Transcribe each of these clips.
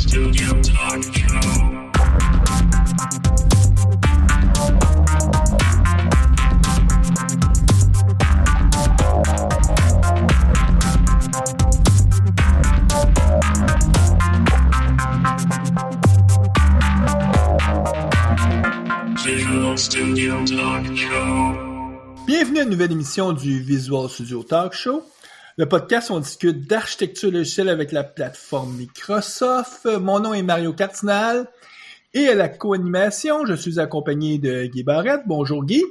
Studio Talk Show. Visual Studio Talk Show. Bienvenue à une nouvelle émission du Visual Studio Talk Show. Le podcast, on discute d'architecture logicielle avec la plateforme Microsoft. Mon nom est Mario Cardinal et à la co-animation, je suis accompagné de Guy Barrette. Bonjour Guy.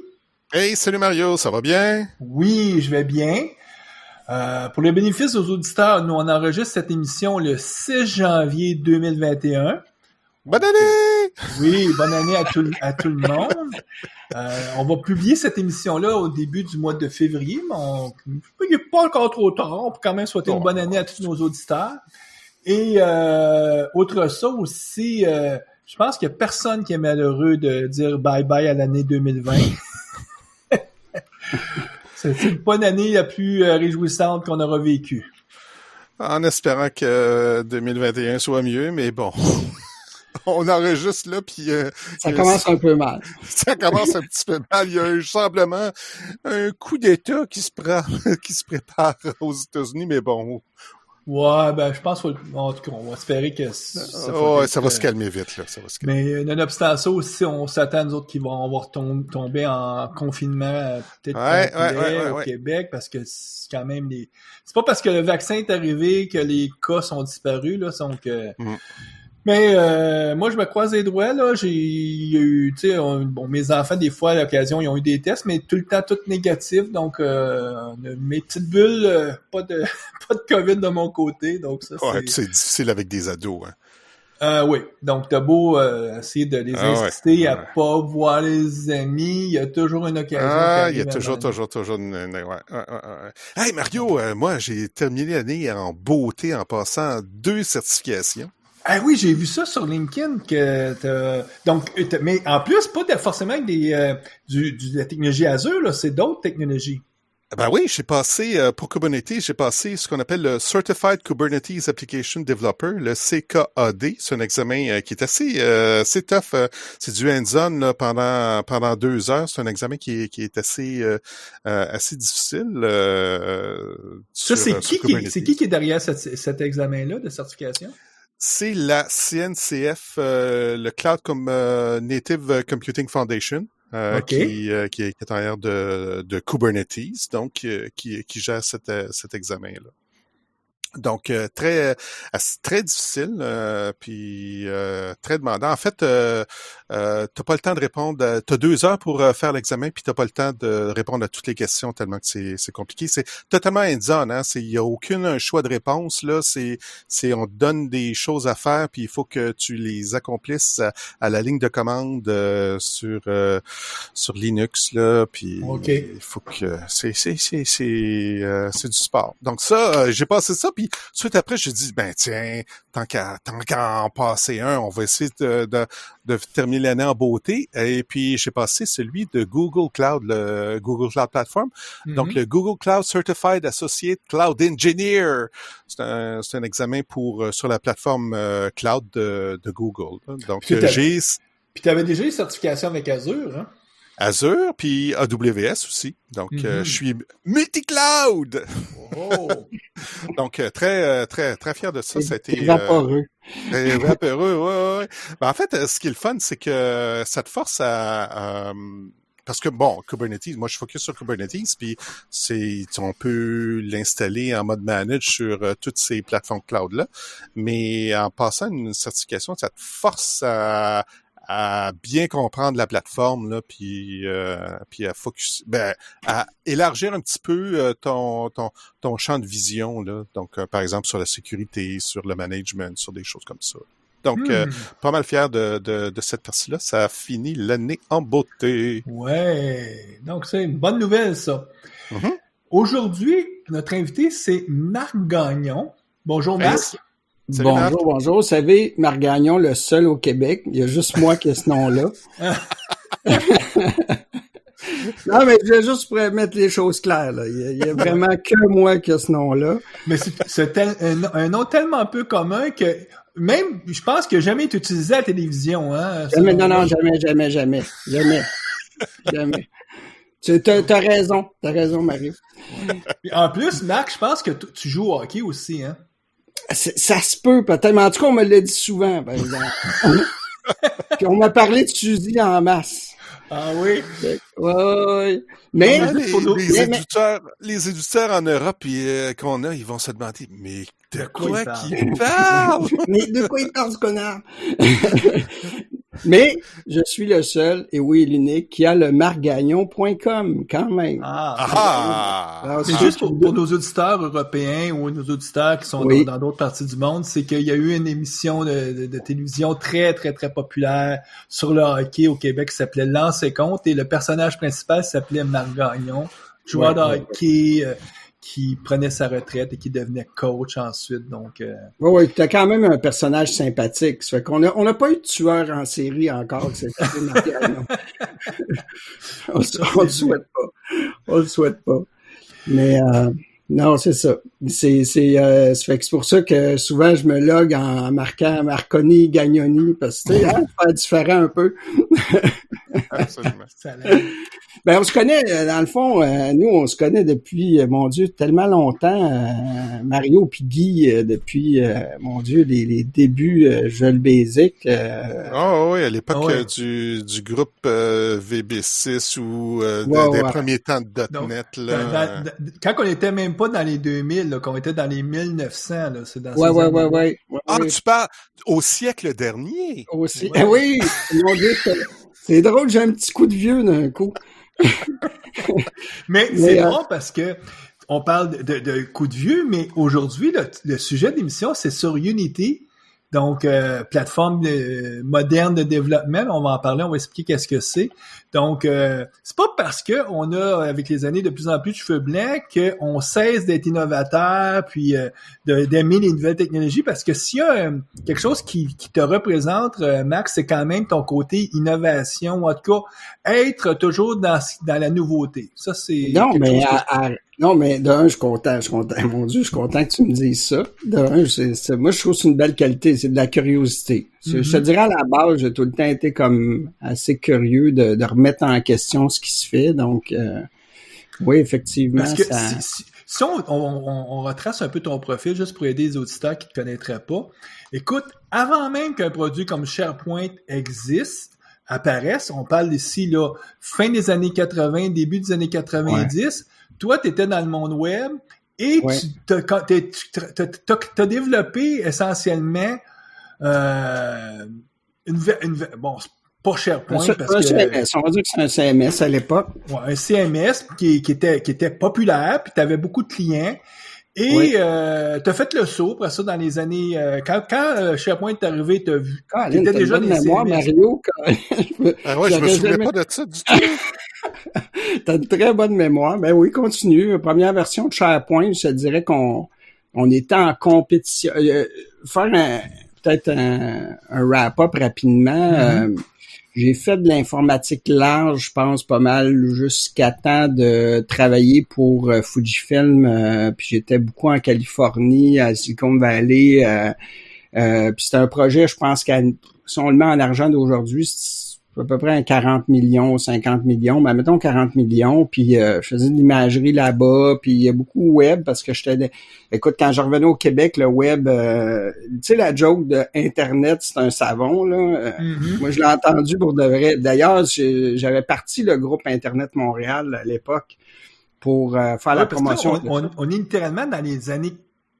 Hey, salut Mario, ça va bien? Oui, je vais bien. Pour le bénéfice aux auditeurs, nous on enregistre cette émission le 6 janvier 2021. Bonne année! Oui, bonne année à tout le monde. On va publier cette émission-là au début du mois de février, mais il n'est pas encore trop tard. On peut quand même souhaiter une bonne année à tous nos auditeurs. Et autre ça aussi, je pense qu'il n'y a personne qui est malheureux de dire bye-bye à l'année 2020. C'est une bonne année la plus réjouissante qu'on aura vécue. En espérant que 2021 soit mieux, mais bon... On enregistre là, puis... ça commence un peu mal. Ça commence un petit peu mal. Il y a simplement un coup d'État qui se prépare aux États-Unis, mais bon... Ouais, ben je pense en tout cas, on va espérer que ça va se calmer vite, là. Ça va se calmer. Mais nonobstant ça aussi, on s'attend nous autres qui vont avoir tomber en confinement peut-être au Québec, parce que c'est quand même c'est pas parce que le vaccin est arrivé que les cas sont disparus, là, donc... Mais moi, je me croise les doigts, là. Il y a eu, tu sais, mes enfants, des fois, à l'occasion, ils ont eu des tests, mais tout le temps, tout négatif. Donc, mes petites bulles, pas de COVID de mon côté. Donc, ça, c'est difficile avec des ados, hein. Oui. Donc, t'as beau essayer de les inciter à pas voir les amis, il y a toujours une occasion. Il y a toujours une... Hey, Mario, moi, j'ai terminé l'année en beauté en passant 2 certifications. Ah oui, j'ai vu ça sur LinkedIn que mais en plus, pas forcément avec de la technologie Azure, là, c'est d'autres technologies. Ben oui, j'ai passé, pour Kubernetes, j'ai passé ce qu'on appelle le Certified Kubernetes Application Developer, le CKAD. C'est un examen qui est assez tough. C'est du hands-on là, pendant 2 heures. C'est un examen qui est assez difficile. Ça, c'est qui est derrière cet examen-là de certification? C'est la CNCF, le Cloud Native Computing Foundation, qui est en l'air de Kubernetes, donc qui gère cet examen-là. Donc très difficile, puis très demandant. En fait, t'as pas le temps de répondre. T'as 2 heures pour faire l'examen, puis t'as pas le temps de répondre à toutes les questions tellement que c'est compliqué. C'est totalement hands-on, hein. Il y a aucun choix de réponse là. C'est on te donne des choses à faire, puis il faut que tu les accomplisses à la ligne de commande sur Linux là. Puis il faut que c'est du sport. Donc ça, j'ai passé ça. Puis suite après, j'ai dit, ben tiens, tant qu'à en passer un, on va essayer de terminer l'année en beauté. Et puis, j'ai passé celui de Google Cloud, le Google Cloud Platform. Mm-hmm. Donc, le Google Cloud Certified Associate Cloud Engineer. C'est un examen sur la plateforme cloud de Google. Donc, Puis tu avais déjà une certification avec Azure, hein? Azure, puis AWS aussi. Donc, je suis multi-cloud! Oh. Donc, très, très, très fier de ça. Ça a été... Vaporeux. Vaporeux, ouais. Ben, en fait, ce qui est le fun, c'est que ça te force à parce que, bon, Kubernetes, moi, je focus sur Kubernetes, puis on peut l'installer en mode manage sur toutes ces plateformes cloud-là. Mais en passant une certification, ça te force à bien comprendre la plateforme là, puis à focus, à élargir un petit peu ton champ de vision là. Donc par exemple sur la sécurité, sur le management, sur des choses comme ça. Donc pas mal fier de cette partie-là. Ça a fini l'année en beauté. Ouais, donc c'est une bonne nouvelle ça. Mm-hmm. Aujourd'hui, notre invité c'est Marc Gagnon. Bonjour Marc. Salut, Marc. Bonjour. Vous savez, Marc Gagnon, le seul au Québec. Il y a juste moi qui ai ce nom-là. Non, mais je vais juste pour mettre les choses claires. Là. Il y a vraiment que moi qui ai ce nom-là. Mais c'est un nom tellement peu commun que même, je pense qu'il n'a jamais été utilisé à la télévision, hein. Jamais, non, jamais. T'as raison, Marie. Puis en plus, Marc, je pense que tu joues au hockey aussi, hein. Ça se peut, peut-être, mais en tout cas, on me l'a dit souvent, par exemple. Puis on m'a parlé de Suzy en masse. Ah oui? Ouais. Mais, les éditeurs en Europe qu'on a, ils vont se demander, mais de quoi qu'il parle? Mais de quoi il parle, ce connard? Mais je suis le seul, et oui, l'unique, qui a le marcgagnon.com, quand même. Alors, c'est juste pour nos auditeurs européens ou nos auditeurs qui sont dans d'autres parties du monde, c'est qu'il y a eu une émission de télévision très, très, très populaire sur le hockey au Québec qui s'appelait Lance et Compte, et le personnage principal s'appelait Marc Gagnon, joueur de hockey qui prenait sa retraite et qui devenait coach ensuite. Donc, oui, t'as quand même un personnage sympathique. Ça fait qu'on n'a pas eu de tueur en série encore. On le souhaite pas. On le souhaite pas. Mais non, c'est ça. C'est pour ça que souvent je me logue en marquant Marconi, Gagnoni, parce que c'est faire différent un peu. Absolument. Ben, on se connaît, dans le fond, nous, on se connaît depuis, mon Dieu, tellement longtemps. Mario puis Guy, depuis, mon Dieu, les débuts Joel Basic. Oui, à l'époque du groupe VB6 ou des premiers temps de .NET. Là. Quand on était même pas dans les 2000, là, quand on était dans les 1900, là, c'est dans Ouais. Ah, tu parles au siècle dernier? Aussi. Oui, mon Dieu, c'est drôle, j'ai un petit coup de vieux d'un coup. mais c'est bon parce que on parle de coup de vieux, mais aujourd'hui, le sujet d'émission, c'est sur Unity. Donc, plateforme moderne de développement, on va en parler, on va expliquer qu'est-ce que c'est. Donc, c'est pas parce que on a, avec les années, de plus en plus de cheveux blancs qu'on cesse d'être innovateur puis d'aimer les nouvelles technologies, parce que s'il y a quelque chose qui te représente, Max, c'est quand même ton côté innovation, ou en tout cas, être toujours dans la nouveauté. Ça, c'est Non, mais d'un, je suis content. Mon Dieu, je suis content que tu me dises ça. D'un, moi, je trouve que c'est une belle qualité. C'est de la curiosité. Je te dirais, à la base, j'ai tout le temps été comme assez curieux de remettre en question ce qui se fait. Donc, oui, effectivement. Parce que si on retrace un peu ton profil, juste pour aider les auditeurs qui ne te connaîtraient pas. Écoute, avant même qu'un produit comme SharePoint apparaisse, on parle ici, là, fin des années 80, début des années 90, toi, tu étais dans le monde web et tu as développé essentiellement bon, c'est pas SharePoint parce que... CMS, on va dire que c'est un CMS à l'époque. Ouais, un CMS qui était populaire, puis tu avais beaucoup de clients. Et tu as fait le saut, après ça, dans les années... quand SharePoint est arrivé, tu as vu... T'étais déjà des mémoire, CMS. Mario. Je me souviens pas de ça du tout. T'as une très bonne mémoire. Ben oui, continue. Première version de SharePoint, je te dirais qu'on était en compétition. Faire peut-être un wrap-up rapidement. J'ai fait de l'informatique large, je pense, pas mal jusqu'à temps de travailler pour Fujifilm. Puis j'étais beaucoup en Californie, à Silicon Valley. Puis c'était un projet, je pense, si on le met en argent d'aujourd'hui, c'est à peu près 40 millions, 50 millions, mais mettons 40 millions, puis je faisais de l'imagerie là-bas, puis il y a beaucoup web, parce que écoute, quand je revenais au Québec, le web, tu sais, la joke de Internet, c'est un savon, là, moi je l'ai entendu pour de vrai. D'ailleurs, j'avais parti le groupe Internet Montréal à l'époque pour faire la promotion. On est littéralement dans les années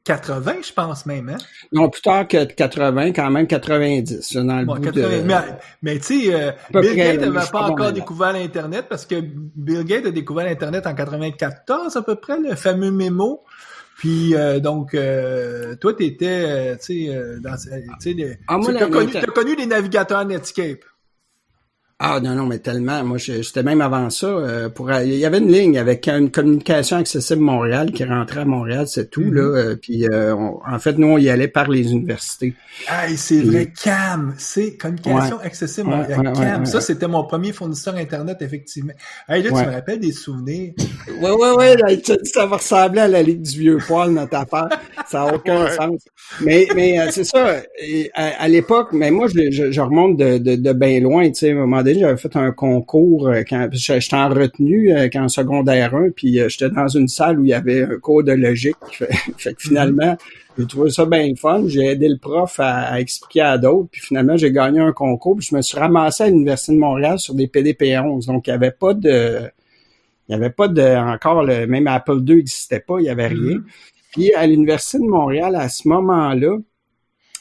80, je pense même, hein? Non, plus tard que 80, quand même 90. Dans le bout 80, mais tu sais, Bill Gates n'avait pas encore découvert l'Internet, parce que Bill Gates a découvert l'Internet en 94 à peu près, le fameux mémo. Puis donc, toi, t'étais, tu sais, t'as connu les navigateurs Netscape. Ah non, mais tellement. Moi, j'étais même avant ça. Il y avait une ligne avec une communication accessible Montréal qui rentrait à Montréal, c'est tout. Là. Puis en fait, nous, on y allait par les universités. Ah, c'est vrai, CAM, c'est communication accessible Montréal. CAM, ça, c'était mon premier fournisseur Internet, effectivement. Hey, là, tu me rappelles des souvenirs. Ouais, ça va ressembler à la Ligue du Vieux-Poil, notre affaire. Ça n'a aucun sens. Mais c'est ça. À l'époque, mais moi, je remonte de bien loin, tu sais, à un moment donné, j'avais fait un concours quand j'étais en retenue quand en secondaire 1, puis j'étais dans une salle où il y avait un cours de logique. Fait que finalement, j'ai trouvé ça bien fun. J'ai aidé le prof à expliquer à d'autres, puis finalement, j'ai gagné un concours, puis je me suis ramassé à l'Université de Montréal sur des PDP-11. Donc, il y avait pas encore même Apple II n'existait pas, il y avait rien. Puis à l'Université de Montréal, à ce moment-là,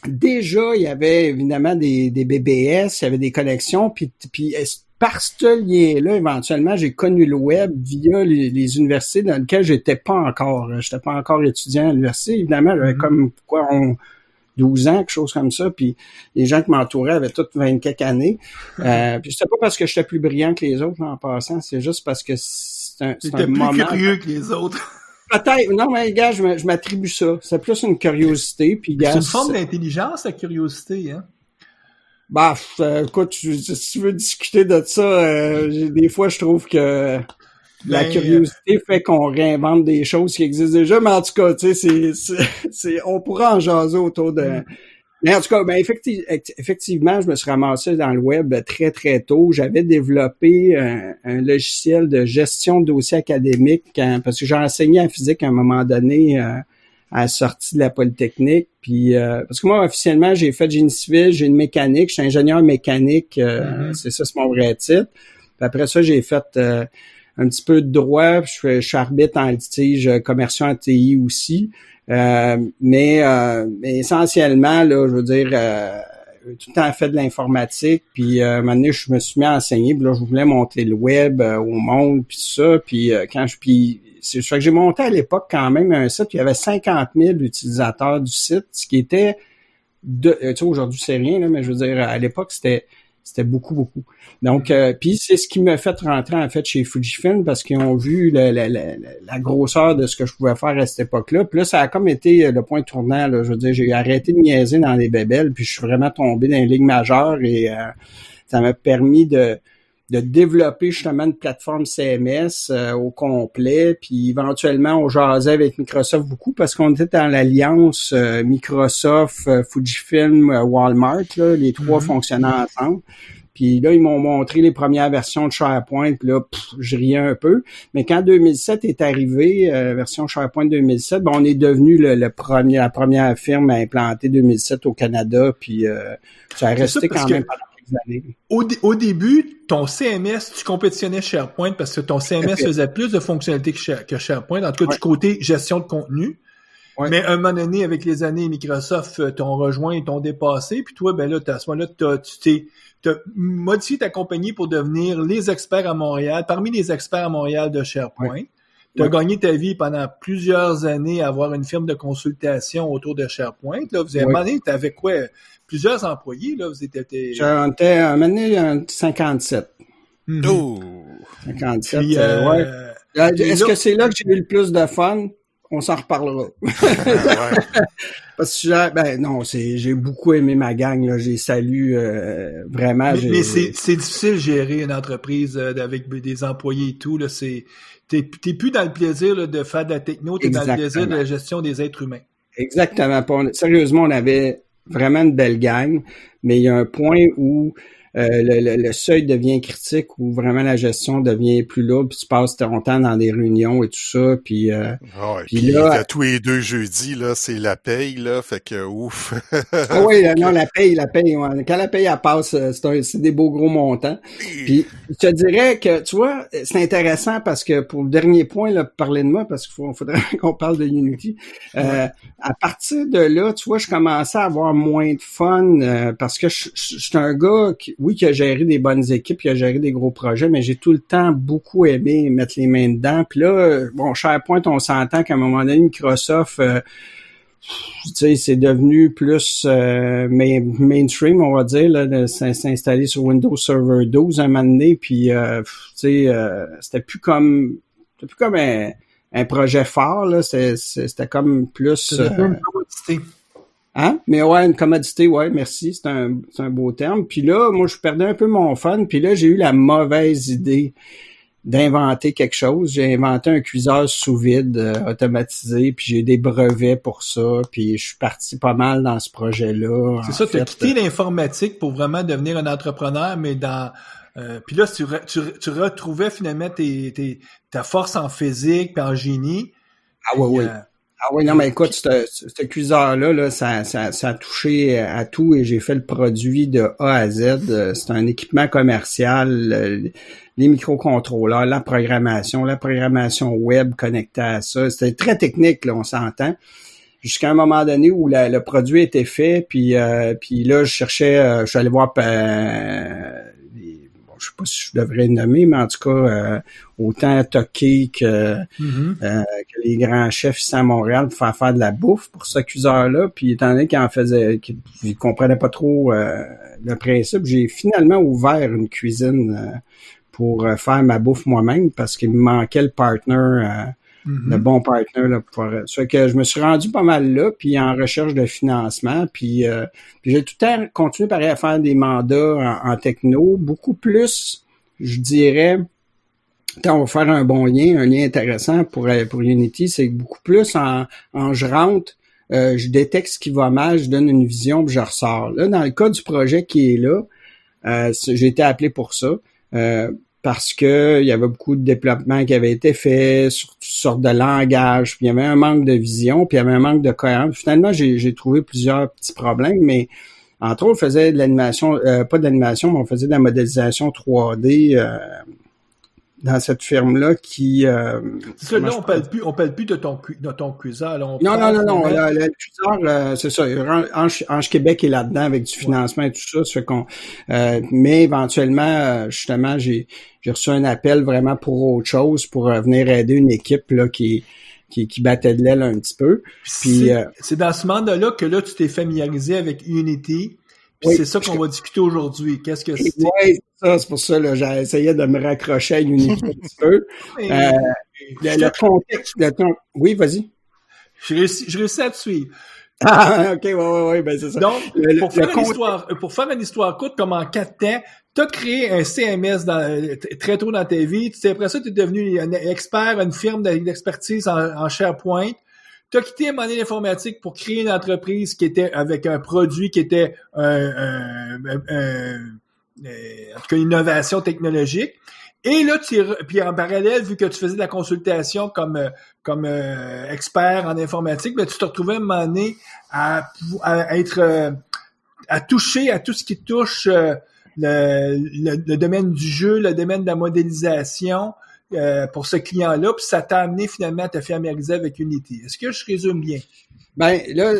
déjà, il y avait évidemment des BBS, il y avait des connexions, puis par ce lien-là, éventuellement, j'ai connu le web via les universités dans lesquelles j'étais pas encore étudiant à l'université. Évidemment, j'avais comme 12 ans, quelque chose comme ça, puis les gens qui m'entouraient avaient toutes 20 quelques années. Puis c'était pas parce que j'étais plus brillant que les autres en passant, c'est juste parce que c'est un moment... T'étais plus curieux que les autres. Peut-être. Non, mais gars, je m'attribue ça. C'est plus une curiosité. Puis, c'est une forme d'intelligence, la curiosité, hein? Bah, écoute, si tu veux discuter de ça, des fois, je trouve que la curiosité fait qu'on réinvente des choses qui existent déjà. Mais en tout cas, tu sais, on pourra en jaser autour de... Mais en tout cas, effectivement, je me suis ramassé dans le web très, très tôt. J'avais développé un logiciel de gestion de dossiers académiques parce que j'ai enseigné en physique à un moment donné à la sortie de la Polytechnique. Puis parce que moi, officiellement, j'ai fait génie civil, j'ai une mécanique, je suis ingénieur mécanique, c'est mon vrai titre. Puis après ça, j'ai fait un petit peu de droit, puis je suis arbitre en litige commerciaux en TI aussi. Mais essentiellement, là, je veux dire, tout le temps fait de l'informatique, puis un moment donné, je me suis mis à enseigner, puis là, je voulais monter le web au monde, puis ça, puis c'est fait que j'ai monté à l'époque quand même un site, il y avait 50 000 utilisateurs du site, ce qui était, tu sais, aujourd'hui, c'est rien, là, mais je veux dire, à l'époque, c'était beaucoup. Donc, puis c'est ce qui m'a fait rentrer en fait chez Fujifilm parce qu'ils ont vu la grosseur de ce que je pouvais faire à cette époque-là. Puis là, ça a comme été le point tournant. Là, je veux dire, j'ai arrêté de niaiser dans les bébelles, puis je suis vraiment tombé dans les ligues majeures et ça m'a permis de développer justement une plateforme CMS au complet, puis éventuellement on jasait avec Microsoft beaucoup parce qu'on était dans l'alliance Microsoft, Fujifilm, Walmart, là, les trois fonctionnaient ensemble. Puis là, ils m'ont montré les premières versions de SharePoint, puis là, je riais un peu. Mais quand 2007 est arrivé, version SharePoint 2007, on est devenu la première firme à implanter 2007 au Canada, puis ça a resté quand même pendant quelques années. Au début, ton CMS, tu compétititionnais SharePoint parce que ton CMS faisait plus de fonctionnalités que SharePoint, en tout cas du côté gestion de contenu. Ouais. Mais un moment donné, avec les années, Microsoft t'ont rejoint et t'ont dépassé, puis toi, ben là, à ce moment-là, tu t'as modifié ta compagnie pour devenir les experts à Montréal, parmi les experts à Montréal de SharePoint. Ouais. Tu as gagné ta vie pendant plusieurs années à avoir une firme de consultation autour de SharePoint. Là, vous avez tu avais quoi? Plusieurs employés, là, vous étiez... J'étais à un moment donné 57. Oh! 57, ouais. Est-ce que c'est là que j'ai eu le plus de fun? On s'en reparlera. Parce que j'ai beaucoup aimé ma gang, là. J'ai salué vraiment. Mais c'est difficile de gérer une entreprise avec des employés et tout, là. T'es plus dans le plaisir là, de faire de la techno, t'es dans le plaisir de la gestion des êtres humains. Exactement. Sérieusement, on avait vraiment une belle gang, mais il y a un point où le seuil devient critique, où vraiment la gestion devient plus lourde, puis tu passes ton temps dans des réunions et tout ça, puis puis là, tous les 2 jeudis, là, c'est la paye, là, fait que ouf. Oui, non, la paye, ouais. Quand la paye, elle passe, c'est des beaux gros montants. Puis, je te dirais que, tu vois, c'est intéressant parce que pour le dernier point, là, parler de moi, parce qu'il faudrait qu'on parle de Unity. À partir de là, tu vois, je commençais à avoir moins de fun, parce que je suis un gars qui a géré des bonnes équipes, qui a géré des gros projets, mais j'ai tout le temps beaucoup aimé mettre les mains dedans. Puis là, bon, SharePoint, on s'entend qu'à un moment donné, Microsoft, tu sais, c'est devenu plus mainstream, on va dire, là, de s'installer sur Windows Server 12 un moment donné, puis tu sais, c'était plus comme un projet fort, là, c'était comme plus une commodité. Hein? Mais ouais, une commodité, ouais, merci, c'est un beau terme. Puis là, moi, je perdais un peu mon fun, puis là, j'ai eu la mauvaise idée d'inventer quelque chose. J'ai inventé un cuiseur sous vide automatisé, puis j'ai des brevets pour ça, puis je suis parti pas mal dans ce projet-là. C'est ça, tu as quitté l'informatique pour vraiment devenir un entrepreneur, mais dans... puis là, tu retrouvais finalement ta force en physique puis en génie. Ah oui, oui. Ah oui, non, mais écoute, ce cuiseur-là, là, ça a touché à tout et j'ai fait le produit de A à Z. C'est un équipement commercial, les microcontrôleurs, la programmation web connectée à ça. C'était très technique, là, on s'entend. Jusqu'à un moment donné où le produit était fait, puis là, je cherchais, je suis allé voir je sais pas si je devrais le nommer, mais en tout cas, autant Toki que les grands chefs ici à Montréal pour faire de la bouffe pour ce cuiseur-là. Puis étant donné qu'il en faisait, qu'il comprenait pas trop le principe, j'ai finalement ouvert une cuisine pour faire ma bouffe moi-même parce qu'il me manquait le partner, le bon partner là, pour faire. Ça fait que je me suis rendu pas mal là, puis en recherche de financement, puis j'ai tout le temps continué pareil à faire des mandats en techno, beaucoup plus, je dirais, on va faire un bon lien, un lien intéressant pour Unity, c'est beaucoup plus en je rentre, je détecte ce qui va mal, je donne une vision, puis je ressors. Là, dans le cas du projet qui est là, j'ai été appelé pour ça. Parce que il y avait beaucoup de développement qui avait été fait sur toutes sortes de langages, puis il y avait un manque de vision, puis il y avait un manque de cohérence. Finalement, j'ai trouvé plusieurs petits problèmes, mais entre autres, on faisait de l'animation, pas de l'animation, mais on faisait de la modélisation 3D dans cette firme-là qui... c'est ça, là, on parle plus de ton cuiseur. Là, non. Le cuiseur, c'est ça. Ange Québec est là-dedans avec du financement et tout ça. Ça fait qu'on, mais éventuellement, justement, j'ai reçu un appel vraiment pour autre chose, pour venir aider une équipe là qui battait de l'aile un petit peu. Puis c'est dans ce mandat-là que là, tu t'es familiarisé avec Unity. Puis c'est ça qu'on va discuter aujourd'hui. Qu'est-ce que c'est? Oui, c'est pour ça, là, j'ai essayé de me raccrocher à Unity un petit peu. Le contexte de ton... Oui, vas-y. Je réussis à te suivre. Ah, ok, ouais, ben c'est ça. Donc, pour faire une histoire courte, comme en 4 temps, tu as créé un CMS très tôt dans ta vie. Après ça, tu es devenu un expert, une firme d'expertise en SharePoint. Tu as quitté un moment donné l'informatique pour créer une entreprise qui était avec un produit qui était en tout cas une innovation technologique. Et là, puis en parallèle, vu que tu faisais de la consultation comme expert en informatique, ben, tu te retrouvais à un moment donné à toucher à tout ce qui touche le domaine du jeu, le domaine de la modélisation. Pour ce client-là, puis ça t'a amené finalement à te familiariser avec Unity. Est-ce que je résume bien? Ben là,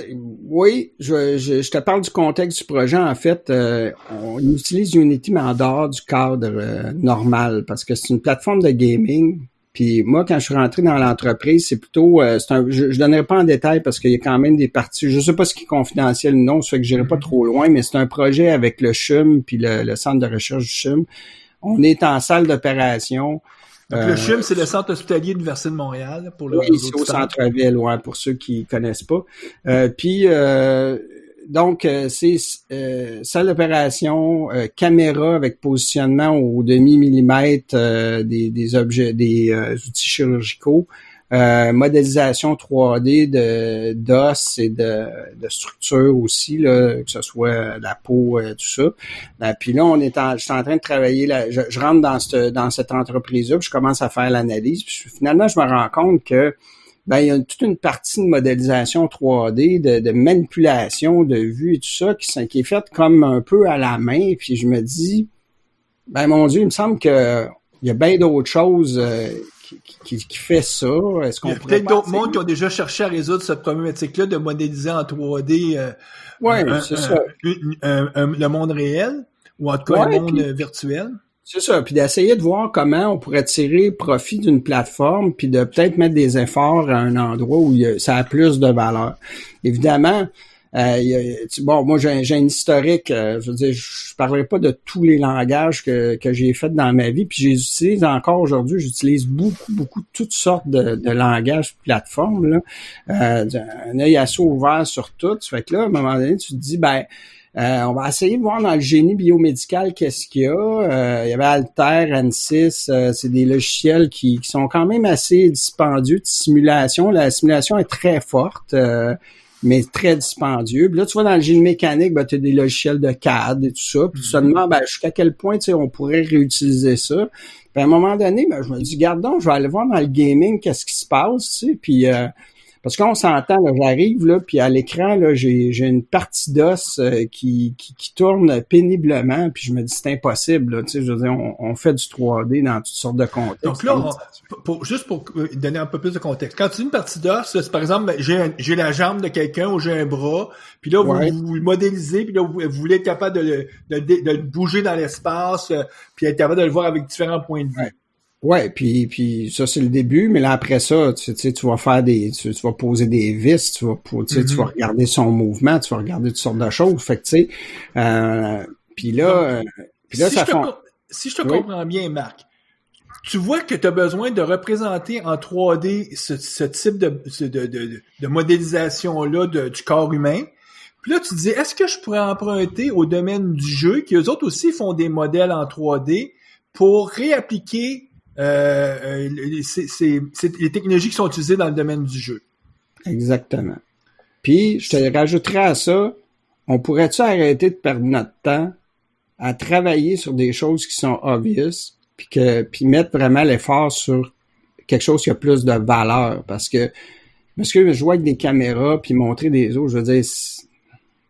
oui, je te parle du contexte du projet. En fait, on utilise Unity, mais en dehors du cadre normal, parce que c'est une plateforme de gaming. Puis moi, quand je suis rentré dans l'entreprise, c'est plutôt, je donnerai pas en détail parce qu'il y a quand même des parties. Je sais pas ce qui est confidentiel ou non, ça fait que j'irai pas trop loin, mais c'est un projet avec le CHUM puis le centre de recherche du CHUM. On est en salle d'opération. Donc, le CHUM, c'est le Centre hospitalier de l'Université de Montréal. Oui, c'est au centre-ville, ouais, pour ceux qui connaissent pas. Donc, c'est salle d'opération, caméra avec positionnement au demi-millimètre des objets, des outils chirurgicaux, modélisation 3D d'os et de structure aussi, là, que ce soit la peau, tout ça. Puis là, je suis en train de travailler, je rentre dans cette entreprise-là, puis je commence à faire l'analyse. Puis finalement, je me rends compte que il y a toute une partie de modélisation 3D, de manipulation, de vue et tout ça, qui est faite comme un peu à la main. Puis je me dis, mon Dieu, il me semble que il y a bien d'autres choses qui fait ça. Est-ce qu'on il y a peut-être d'autres mondes qui ont déjà cherché à résoudre cette problématique-là de modéliser en 3D c'est ça. Le monde réel, ou en tout cas un monde virtuel? C'est ça, puis d'essayer de voir comment on pourrait tirer profit d'une plateforme, puis de peut-être mettre des efforts à un endroit où ça a plus de valeur. Évidemment, moi j'ai un historique, je veux dire, je parlerai pas de tous les langages que j'ai fait dans ma vie, puis j'utilise encore aujourd'hui, j'utilise beaucoup toutes sortes de langages, de plateformes, là. Un œil assez ouvert sur tout. Ça fait que là, à un moment donné, tu te dis, on va essayer de voir dans le génie biomédical qu'est-ce qu'il y a. Il y avait Altair, Ansys, c'est des logiciels qui sont quand même assez dispendieux de simulation. La simulation est très forte, mais très dispendieux. Puis là, tu vois, dans le génie mécanique, tu as des logiciels de CAD et tout ça. Puis tu te demandes jusqu'à quel point on pourrait réutiliser ça. Puis à un moment donné, je me dis, garde donc, je vais aller voir dans le gaming qu'est-ce qui se passe, tu sais. Puis parce qu'on s'entend, là, j'arrive, là, puis à l'écran, là, j'ai une partie d'os qui tourne péniblement, puis je me dis, c'est impossible, là, tu sais, je veux dire, on fait du 3D dans toutes sortes de contextes. Donc là, juste pour donner un peu plus de contexte, quand tu dis une partie d'os, c'est par exemple, j'ai la jambe de quelqu'un ou j'ai un bras, puis là, vous le modélisez, puis là, vous voulez être capable de le bouger dans l'espace, puis être capable de le voir avec différents points de vue. Ouais. Ouais, puis ça c'est le début, mais là après ça, tu vas faire tu vas poser des vis, tu vas regarder son mouvement, tu vas regarder toutes sortes de choses. Fait que tu sais, puis là si je te comprends bien, Marc, tu vois que tu as besoin de représenter en 3D ce type de modélisation-là du corps humain. Puis là, tu te dis, est-ce que je pourrais emprunter au domaine du jeu, qui eux autres aussi font des modèles en 3D pour réappliquer les technologies qui sont utilisées dans le domaine du jeu. Exactement. Puis, je te rajouterais à ça, on pourrait-tu arrêter de perdre notre temps à travailler sur des choses qui sont obvious, puis mettre vraiment l'effort sur quelque chose qui a plus de valeur, parce que jouer avec des caméras puis montrer des autres, je veux dire,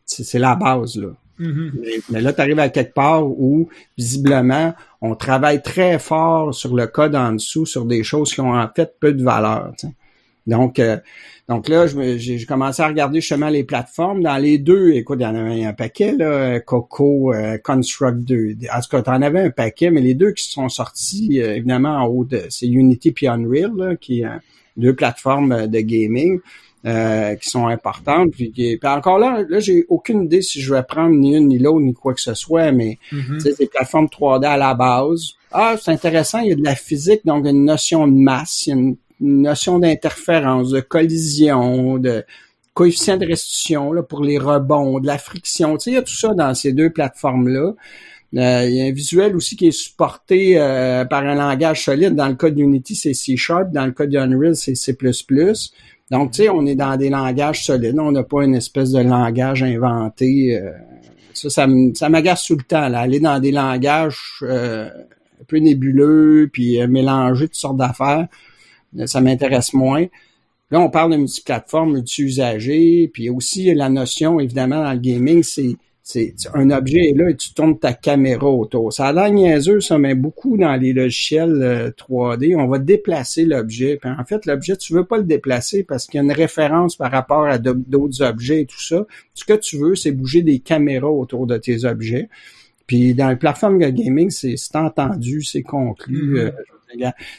c'est la base, là. Mm-hmm. Mais là, tu arrives à quelque part où, visiblement, on travaille très fort sur le code en dessous, sur des choses qui ont en fait peu de valeur. T'sais. Donc là, j'ai commencé à regarder justement les plateformes. Dans les deux, écoute, il y en avait un paquet, là, Coco, Construct 2. En tout cas, t'en avais un paquet, mais les deux qui sont sortis, évidemment, en haut c'est Unity puis Unreal, là, qui est deux plateformes de gaming. Qui sont importantes. Puis encore là, j'ai aucune idée si je vais prendre ni une ni l'autre ni quoi que ce soit, mais c'est des plateformes 3D à la base. C'est intéressant, il y a de la physique, donc une notion de masse, il y a une notion d'interférence, de collision, de coefficient de restitution là, pour les rebonds, de la friction. Tu sais, il y a tout ça dans ces deux plateformes-là. Il y a un visuel aussi qui est supporté par un langage solide. Dans le cas d'Unity, c'est C#. Dans le cas d'Unreal, c'est C++. Donc, tu sais, on est dans des langages solides. On n'a pas une espèce de langage inventé. Ça m'agace tout le temps, là. Aller dans des langages un peu nébuleux, puis mélanger toutes sortes d'affaires, ça m'intéresse moins. Là, on parle de multiplateforme, multi-usagers, puis aussi la notion, évidemment, dans le gaming, c'est un objet est là et tu tournes ta caméra autour. Ça a l'air niaiseux, ça, mais beaucoup dans les logiciels 3D, on va déplacer l'objet. Puis en fait, l'objet, tu veux pas le déplacer parce qu'il y a une référence par rapport à d'autres objets et tout ça. Ce que tu veux, c'est bouger des caméras autour de tes objets. Puis dans les plateformes de gaming, c'est entendu, c'est conclu.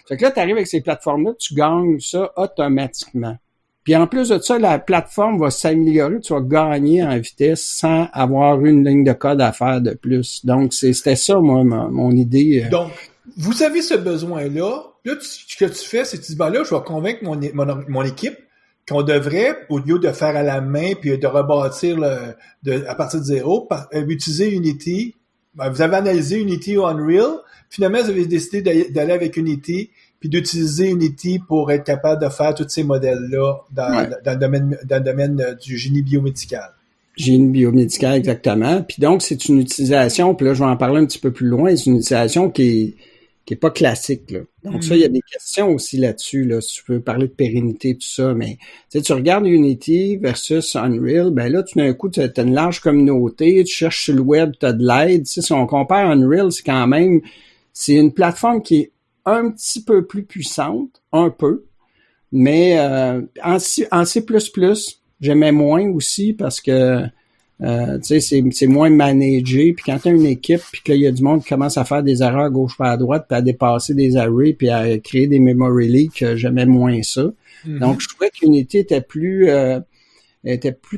Fait que là, tu arrives avec ces plateformes-là, tu gagnes ça automatiquement. Puis en plus de ça, la plateforme va s'améliorer, tu vas gagner en vitesse sans avoir une ligne de code à faire de plus. Donc, c'était ça, moi, mon idée. Donc, vous avez ce besoin-là. Là, ce que tu fais, c'est que tu dis, là, je vais convaincre mon équipe qu'on devrait, au lieu de faire à la main puis de rebâtir à partir de zéro, utiliser Unity. Vous avez analysé Unity ou Unreal. Finalement, vous avez décidé d'aller avec Unity puis d'utiliser Unity pour être capable de faire tous ces modèles-là dans le domaine du génie biomédical. Génie biomédical, exactement. Puis donc, c'est une utilisation, puis là, je vais en parler un petit peu plus loin, c'est une utilisation qui est pas classique, là. Donc ça, il y a des questions aussi là-dessus, là, si tu peux parler de pérennité, tout ça, mais tu regardes Unity versus Unreal, ben là, tout d'un coup, tu as une large communauté, tu cherches sur le web, tu as de l'aide. Tu sais, si on compare Unreal, c'est une plateforme qui est un petit peu plus puissante, un peu, mais en C++, j'aimais moins aussi parce que C'est moins managé. Puis quand tu as une équipe, puis que là, il y a du monde qui commence à faire des erreurs à gauche pas à droite, puis à dépasser des arrays, puis à créer des memory leaks, j'aimais moins ça. Mm-hmm. Donc, je trouvais qu'Unity était plus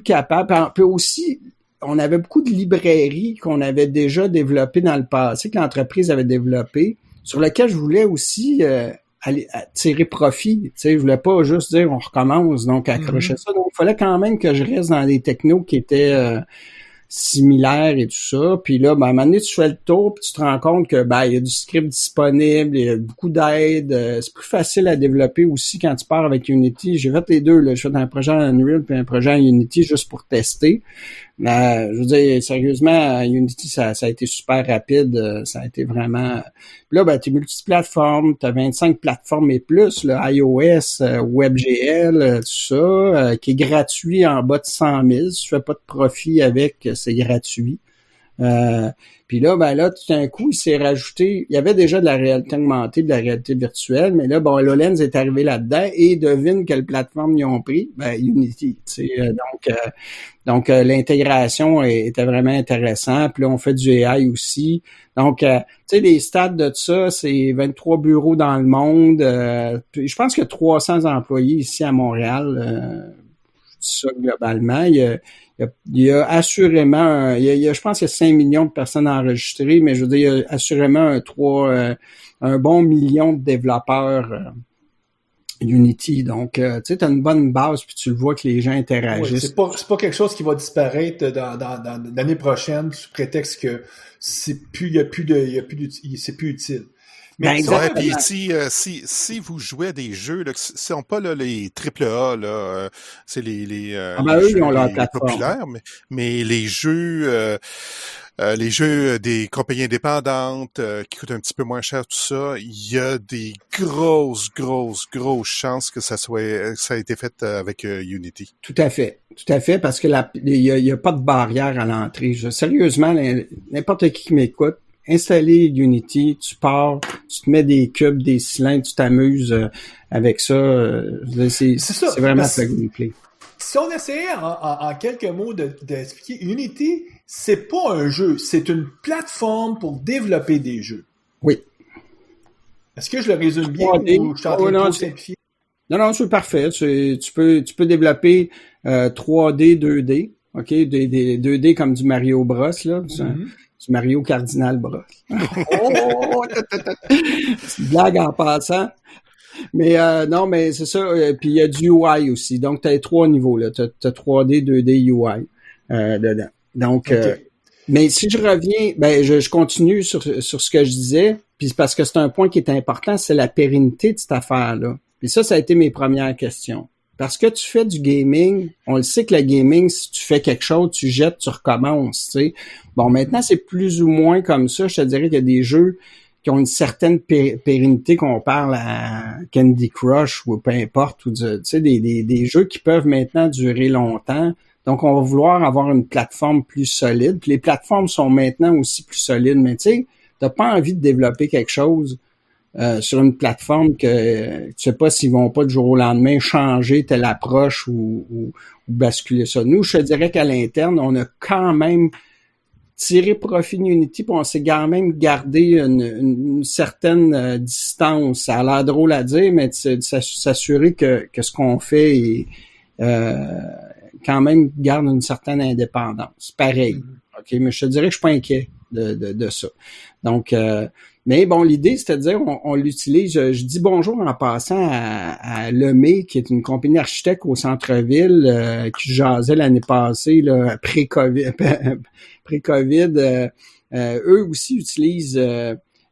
capable. Puis aussi, on avait beaucoup de librairies qu'on avait déjà développées dans le passé, que l'entreprise avait développées, sur lesquelles je voulais aussi aller tirer profit. Je voulais pas juste dire on recommence, donc accrocher ça. Donc, il fallait quand même que je reste dans des technos qui étaient similaires et tout ça. Puis là, à un moment donné, tu fais le tour, puis tu te rends compte que il y a du script disponible, il y a beaucoup d'aide. C'est plus facile à développer aussi quand tu pars avec Unity. J'ai fait les deux, là. J'ai fait un projet en Unreal puis un projet en Unity juste pour tester. Je veux dire, sérieusement, Unity, ça a été super rapide. Ça a été vraiment... Puis là, t'es multiplateforme, t'as 25 plateformes et plus, là, iOS, WebGL, tout ça, qui est gratuit en bas de 100 000. Si tu fais pas de profit avec, c'est gratuit. Puis là, tout d'un coup, il s'est rajouté... Il y avait déjà de la réalité augmentée, de la réalité virtuelle, mais là, HoloLens est arrivé là-dedans et devine quelle plateforme ils ont pris? Unity. Donc, l'intégration était vraiment intéressante. Puis là, on fait du AI aussi. Donc, les stats de ça, c'est 23 bureaux dans le monde. Je pense qu'il y a 300 employés ici à Montréal. Je dis ça globalement. Il y a assurément, je pense qu'il y a 5 millions de personnes enregistrées, mais je veux dire, il y a assurément un bon million de développeurs Unity. Donc, tu sais, t'as une bonne base, puis tu le vois que les gens interagissent. Oui, c'est pas quelque chose qui va disparaître dans l'année prochaine sous prétexte que c'est plus utile. Mais puis si vous jouez à des jeux là, ce sont pas là, les AAA là, c'est les eux, jeux ils ont leur les plateforme. Populaires, mais les jeux des compagnies indépendantes qui coûtent un petit peu moins cher, tout ça, il y a des grosses chances que ça a été fait avec Unity. Tout à fait, parce que il y a pas de barrière à l'entrée. Sérieusement, n'importe qui m'écoute, installer Unity, tu pars, tu te mets des cubes, des cylindres, tu t'amuses avec ça. C'est vraiment plug and play. Si on essayait en quelques mots d'expliquer, Unity, c'est pas un jeu, c'est une plateforme pour développer des jeux. Oui. Est-ce que je le résume bien ou je suis en train de trop simplifier? Non, c'est parfait. Tu peux développer 3D, 2D, OK? Des 2D comme du Mario Bros, là. Du Mario Cardinal Bros. C'est une blague en passant. Mais non, mais c'est ça. Puis il y a du UI aussi. Donc, tu as 3 niveaux, là. Tu as 3D, 2D, UI dedans. Donc, mais si je reviens, je continue sur ce que je disais, puis c'est parce que c'est un point qui est important, c'est la pérennité de cette affaire-là. Puis ça a été mes premières questions. Parce que tu fais du gaming, on le sait que le gaming, si tu fais quelque chose, tu jettes, tu recommences, tu sais. Bon, maintenant, c'est plus ou moins comme ça. Je te dirais qu'il y a des jeux qui ont une certaine pérennité, qu'on parle à Candy Crush ou peu importe, ou tu sais, des jeux qui peuvent maintenant durer longtemps. Donc, on va vouloir avoir une plateforme plus solide. Puis les plateformes sont maintenant aussi plus solides. Mais tu sais, t'as pas envie de développer quelque chose sur une plateforme que tu sais pas s'ils vont pas du jour au lendemain changer telle approche ou basculer ça. Nous, je te dirais qu'à l'interne, on a quand même tiré profit d'Unity, puis on s'est quand même gardé une certaine distance. Ça a l'air drôle à dire, mais de s'assurer que ce qu'on fait est quand même garde une certaine indépendance. Pareil. OK, mais je te dirais que je suis pas inquiet de ça. Donc mais bon, l'idée, c'est-à-dire, on l'utilise. Je dis bonjour en passant à Lemay, qui est une compagnie architecte au centre-ville, qui jasait l'année passée, là, pré-COVID. Eux aussi utilisent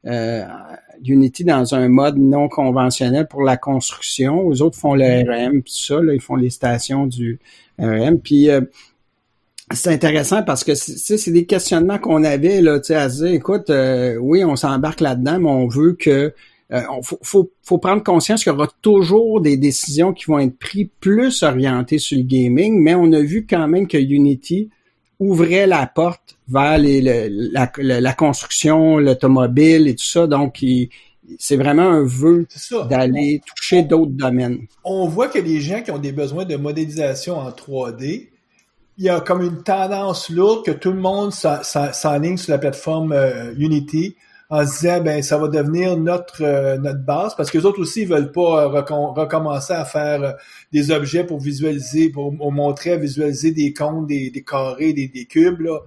Unity dans un mode non conventionnel pour la construction. Eux autres font le REM, puis tout ça, là, ils font les stations du REM. Puis c'est intéressant parce que c'est des questionnements qu'on avait là, tu sais, à se dire, écoute, oui, on s'embarque là-dedans, mais on veut que faut prendre conscience qu'il y aura toujours des décisions qui vont être prises plus orientées sur le gaming, mais on a vu quand même que Unity ouvrait la porte vers la construction, l'automobile et tout ça, donc c'est vraiment un vœu d'aller toucher d'autres domaines. On voit que les gens qui ont des besoins de modélisation en 3D il y a comme une tendance lourde que tout le monde s'enligne sur la plateforme Unity en se disant, ben, ça va devenir notre base, parce que les autres aussi, ils veulent pas recommencer à faire des objets pour visualiser, pour montrer, visualiser des cônes, des carrés, des cubes, là.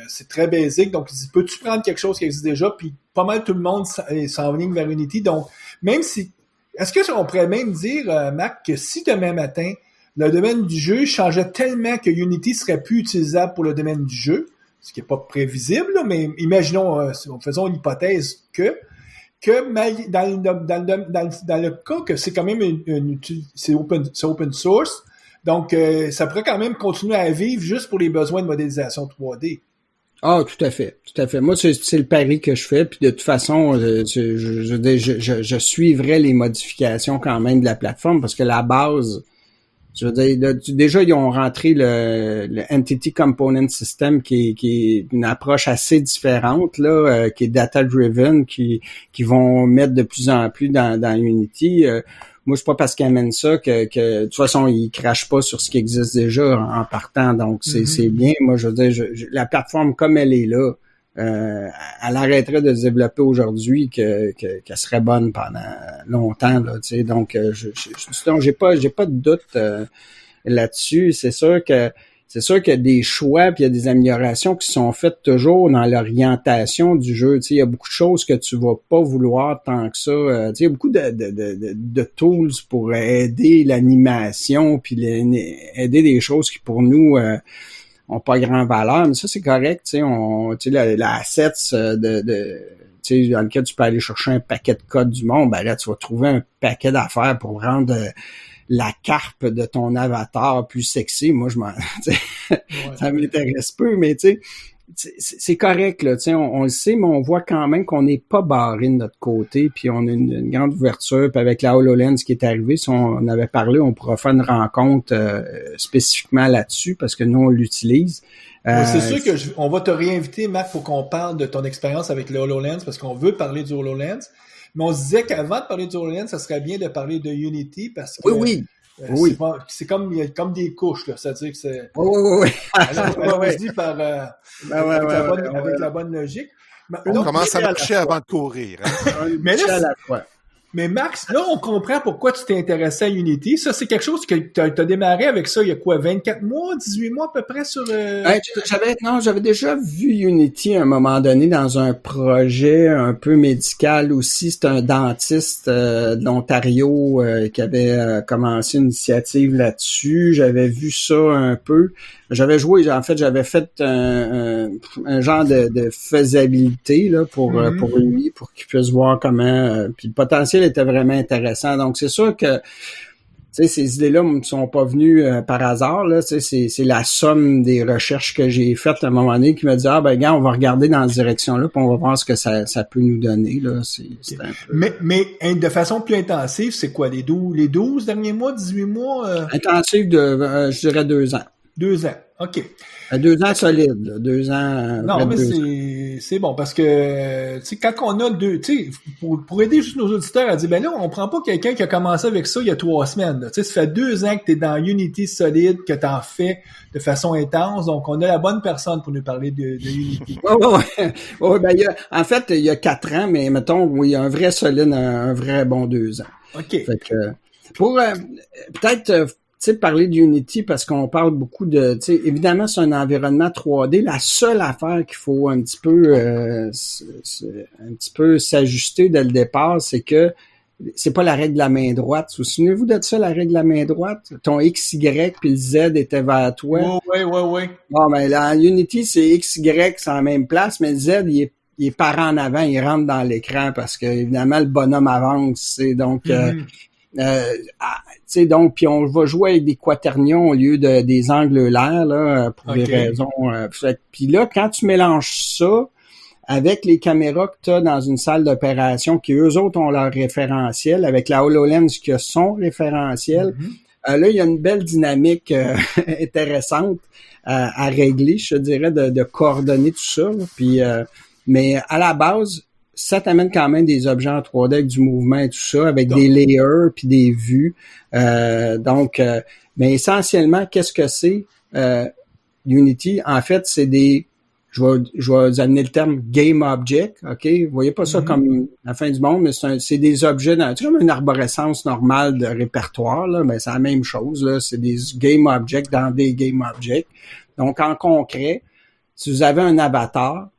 C'est très basique. Donc, ils disent, peux-tu prendre quelque chose qui existe déjà? Puis, pas mal tout le monde s'enligne vers Unity. Donc, même si, est-ce qu'on pourrait même dire, Mac, que si demain matin, le domaine du jeu changeait tellement que Unity serait plus utilisable pour le domaine du jeu, ce qui n'est pas prévisible, là, mais imaginons, faisons l'hypothèse que dans le cas que c'est quand même c'est open source, donc ça pourrait quand même continuer à vivre juste pour les besoins de modélisation 3D. Ah, tout à fait. Moi, c'est le pari que je fais. Puis de toute façon, je suivrai les modifications quand même de la plateforme parce que la base, je veux dire, déjà, ils ont rentré le Entity Component System qui est une approche assez différente, là, qui est data-driven, qui vont mettre de plus en plus dans Unity. Moi, c'est pas parce qu'ils amènent ça que de toute façon, ils crachent pas sur ce qui existe déjà en partant. Donc, c'est bien. Moi, je veux dire, la plateforme comme elle est là, elle arrêterait de se développer aujourd'hui qu'elle serait bonne pendant longtemps, là, tu sais. Donc, j'ai pas de doute là-dessus. C'est sûr qu'il y a des choix puis il y a des améliorations qui sont faites toujours dans l'orientation du jeu. Tu sais, il y a beaucoup de choses que tu vas pas vouloir tant que ça. Tu sais, il y a beaucoup de tools pour aider l'animation puis aider des choses qui pour nous ont pas grand valeur, mais ça c'est correct, tu sais, la assets tu sais, dans lequel tu peux aller chercher un paquet de codes du monde, ben là tu vas trouver un paquet d'affaires pour rendre la carpe de ton avatar plus sexy. Moi ça m'intéresse peu, mais tu sais c'est correct, là, tu sais, on le sait, mais on voit quand même qu'on n'est pas barré de notre côté, puis on a une grande ouverture, puis avec la HoloLens qui est arrivée, si on avait parlé, on pourra faire une rencontre spécifiquement là-dessus, parce que nous, on l'utilise. C'est sûr que on va te réinviter, Marc, pour qu'on parle de ton expérience avec le HoloLens, parce qu'on veut parler du HoloLens, mais on se disait qu'avant de parler du HoloLens, ça serait bien de parler de Unity, parce que... Oui. C'est comme des couches, là. C'est-à-dire que c'est... Oui. Alors, on se dit avec la bonne logique. On commence à marcher avant de courir. Hein? Mais Max, là, on comprend pourquoi tu t'es intéressé à Unity. Ça, c'est quelque chose que t'as démarré avec ça il y a quoi, 24 mois, 18 mois à peu près sur... J'avais déjà vu Unity à un moment donné dans un projet un peu médical aussi. C'est un dentiste de l'Ontario qui avait commencé une initiative là-dessus. J'avais vu ça un peu. J'avais fait un genre de faisabilité là pour lui, pour qu'il puisse voir comment. Puis le potentiel était vraiment intéressant. Donc c'est sûr que tu sais ces idées-là ne sont pas venues par hasard. Là, tu sais, c'est la somme des recherches que j'ai faites à un moment donné qui me dit gars, on va regarder dans cette direction-là, puis on va voir ce que ça peut nous donner. Là, c'est un peu... Mais de façon plus intensive, c'est quoi les 12 derniers mois, 18 mois? Intensive de je dirais 2 ans. 2 ans, OK. 2 ans solides, 2 ans. Non, mais c'est bon parce que tu sais quand on a tu sais pour aider juste nos auditeurs à dire ben là on prend pas quelqu'un qui a commencé avec ça il y a 3 semaines. Tu sais ça fait 2 ans que tu es dans Unity solide, que tu en fais de façon intense, donc on a la bonne personne pour nous parler de Unity. Ouais, ben en fait il y a 4 ans, mais mettons oui un vrai solide, un vrai bon 2 ans. OK. Fait que pour peut-être tu sais, parler d'Unity parce qu'on parle beaucoup de, tu sais, évidemment, c'est un environnement 3D. La seule affaire qu'il faut un petit peu s'ajuster dès le départ, c'est que c'est pas la règle de la main droite. Vous souvenez-vous de ça, la règle de la main droite? Ton XY puis le Z était vers toi. Oui. Bon, ben, là, en Unity, c'est XY, c'est en même place, mais le Z, il est par en avant, il rentre dans l'écran parce que, évidemment, le bonhomme avance, c'est donc, tu sais, donc, puis on va jouer avec des quaternions au lieu des angles l'air, là, pour des raisons. Puis là, quand tu mélanges ça avec les caméras que tu as dans une salle d'opération, qui eux autres ont leur référentiel, avec la HoloLens qui a son référentiel, là, il y a une belle dynamique intéressante à régler, je dirais, de coordonner tout ça. Puis, mais à la base, ça t'amène quand même des objets en 3D avec du mouvement et tout ça, avec des layers puis des vues. Mais essentiellement, qu'est-ce que c'est? Unity, en fait, c'est je vais vous amener le terme game object, OK? Vous voyez pas ça comme la fin du monde, mais c'est des objets c'est comme une arborescence normale de répertoire, là, mais c'est la même chose, là. C'est des game objects dans des game objects. Donc, en concret, si vous avez un avatar,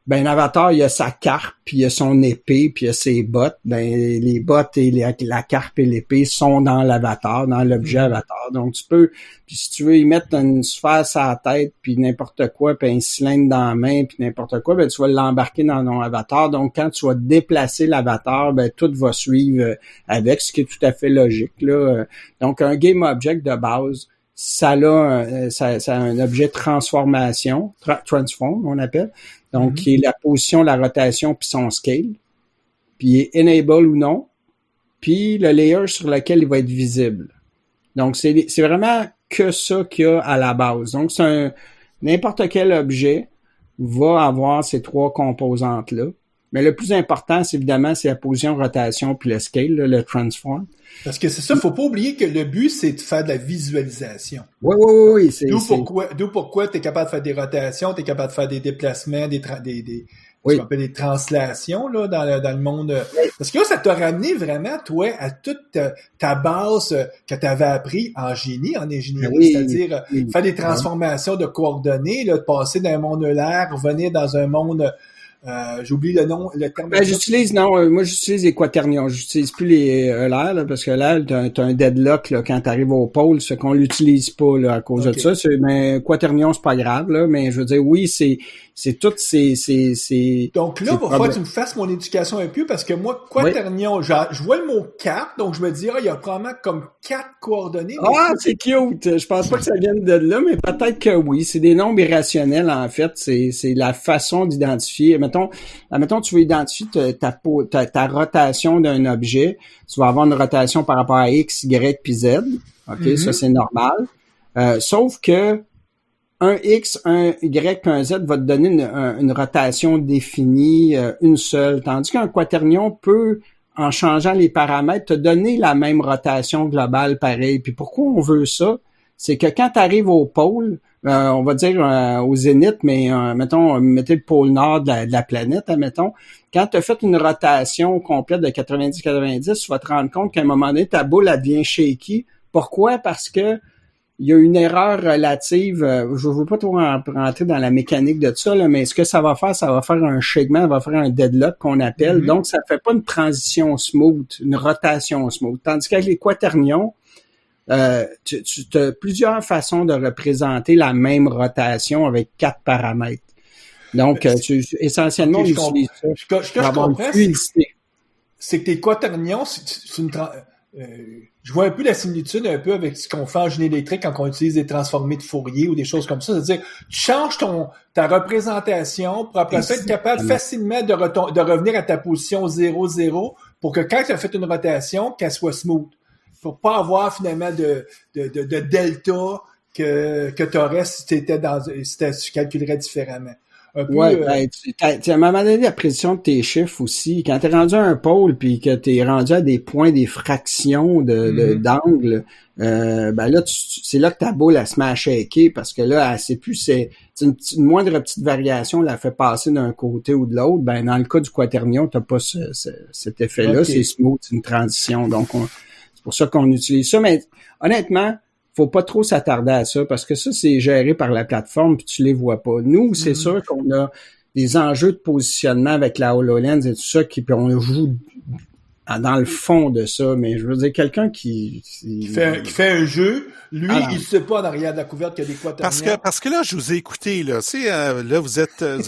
ben, un avatar, il a sa carpe, puis il a son épée, puis il a ses bottes. Ben, les bottes et la carpe et l'épée sont dans l'avatar, dans l'objet avatar. Donc, tu peux, puis si tu veux y mettre une sphère sur la tête, puis n'importe quoi, puis un cylindre dans la main, puis n'importe quoi, ben, tu vas l'embarquer dans ton avatar. Donc, quand tu vas déplacer l'avatar, ben, tout va suivre avec, ce qui est tout à fait logique, là. Donc, un game object de base, ça a un objet transformation, transform, on appelle. Donc, qui est la position, la rotation, puis son scale. Puis, enable ou non. Puis, le layer sur lequel il va être visible. Donc, c'est vraiment que ça qu'il y a à la base. Donc, n'importe quel objet va avoir ces trois composantes-là. Mais le plus important, c'est évidemment, c'est la position, rotation, puis le scale, là, le transform. Parce que c'est ça, faut pas oublier que le but, c'est de faire de la visualisation. Oui. D'où pourquoi tu es capable de faire des rotations, tu es capable de faire des déplacements, des translations là, dans le monde. Parce que là, ça t'a ramené vraiment, toi, à toute ta base que tu avais appris en génie, en ingénierie, c'est-à-dire faire des transformations de coordonnées, là, de passer d'un monde eulaire, revenir dans un monde... j'oublie le nom, le terme. Ben, moi j'utilise les quaternions. J'utilise plus les l'air, là, parce que l'air, t'as un deadlock, là, quand t'arrives au pôle, c'est qu'on l'utilise pas, là, à cause de ça. Mais quaternion, c'est pas grave, là, mais je veux dire, oui, c'est toutes ces Donc là, il va falloir que tu me fasses mon éducation un peu, parce que moi, quaternion, je vois le mot 4, donc je me dis, il y a probablement comme 4 coordonnées. Ah, c'est cute! Je pense pas que ça vienne de là, mais peut-être que oui. C'est des nombres irrationnels, en fait. C'est la façon d'identifier. Mettons, tu veux identifier ta rotation d'un objet. Tu vas avoir une rotation par rapport à X, Y, puis Z. OK, ça, c'est normal. Sauf que un X, un Y, puis un Z va te donner une rotation définie, une seule. Tandis qu'un quaternion peut, en changeant les paramètres, te donner la même rotation globale pareil. Puis pourquoi on veut ça? C'est que quand tu arrives au pôle, on va dire au zénith, mais mettons, mettez le pôle nord de la planète, admettons. Quand tu as fait une rotation complète de 90-90, tu vas te rendre compte qu'à un moment donné, ta boule, elle devient shaky. Pourquoi? Parce que il y a une erreur relative. Je ne veux pas trop rentrer dans la mécanique de ça, là, mais ce que ça va faire un shakement, ça va faire un deadlock qu'on appelle. Donc, ça fait pas une transition smooth, une rotation smooth. Tandis qu'avec les quaternions, tu as plusieurs façons de représenter la même rotation avec 4 paramètres. Donc, essentiellement, on utilise ça. Ce que je comprends, c'est que tes quaternions, je vois un peu la similitude un peu avec ce qu'on fait en génie électrique quand on utilise des transformés de Fourier ou des choses comme ça. C'est-à-dire, tu changes ta représentation pour après ça être capable facilement de revenir à ta position 0,0 pour que quand tu as fait une rotation, qu'elle soit smooth. Pour pas avoir finalement de delta que tu aurais si tu calculerais différemment. À fait un jeu, lui, il sait pas en arrière de la couverte qu'il y a des quaternions. Parce que là, je vous ai écouté, là. Tu sais, là, vous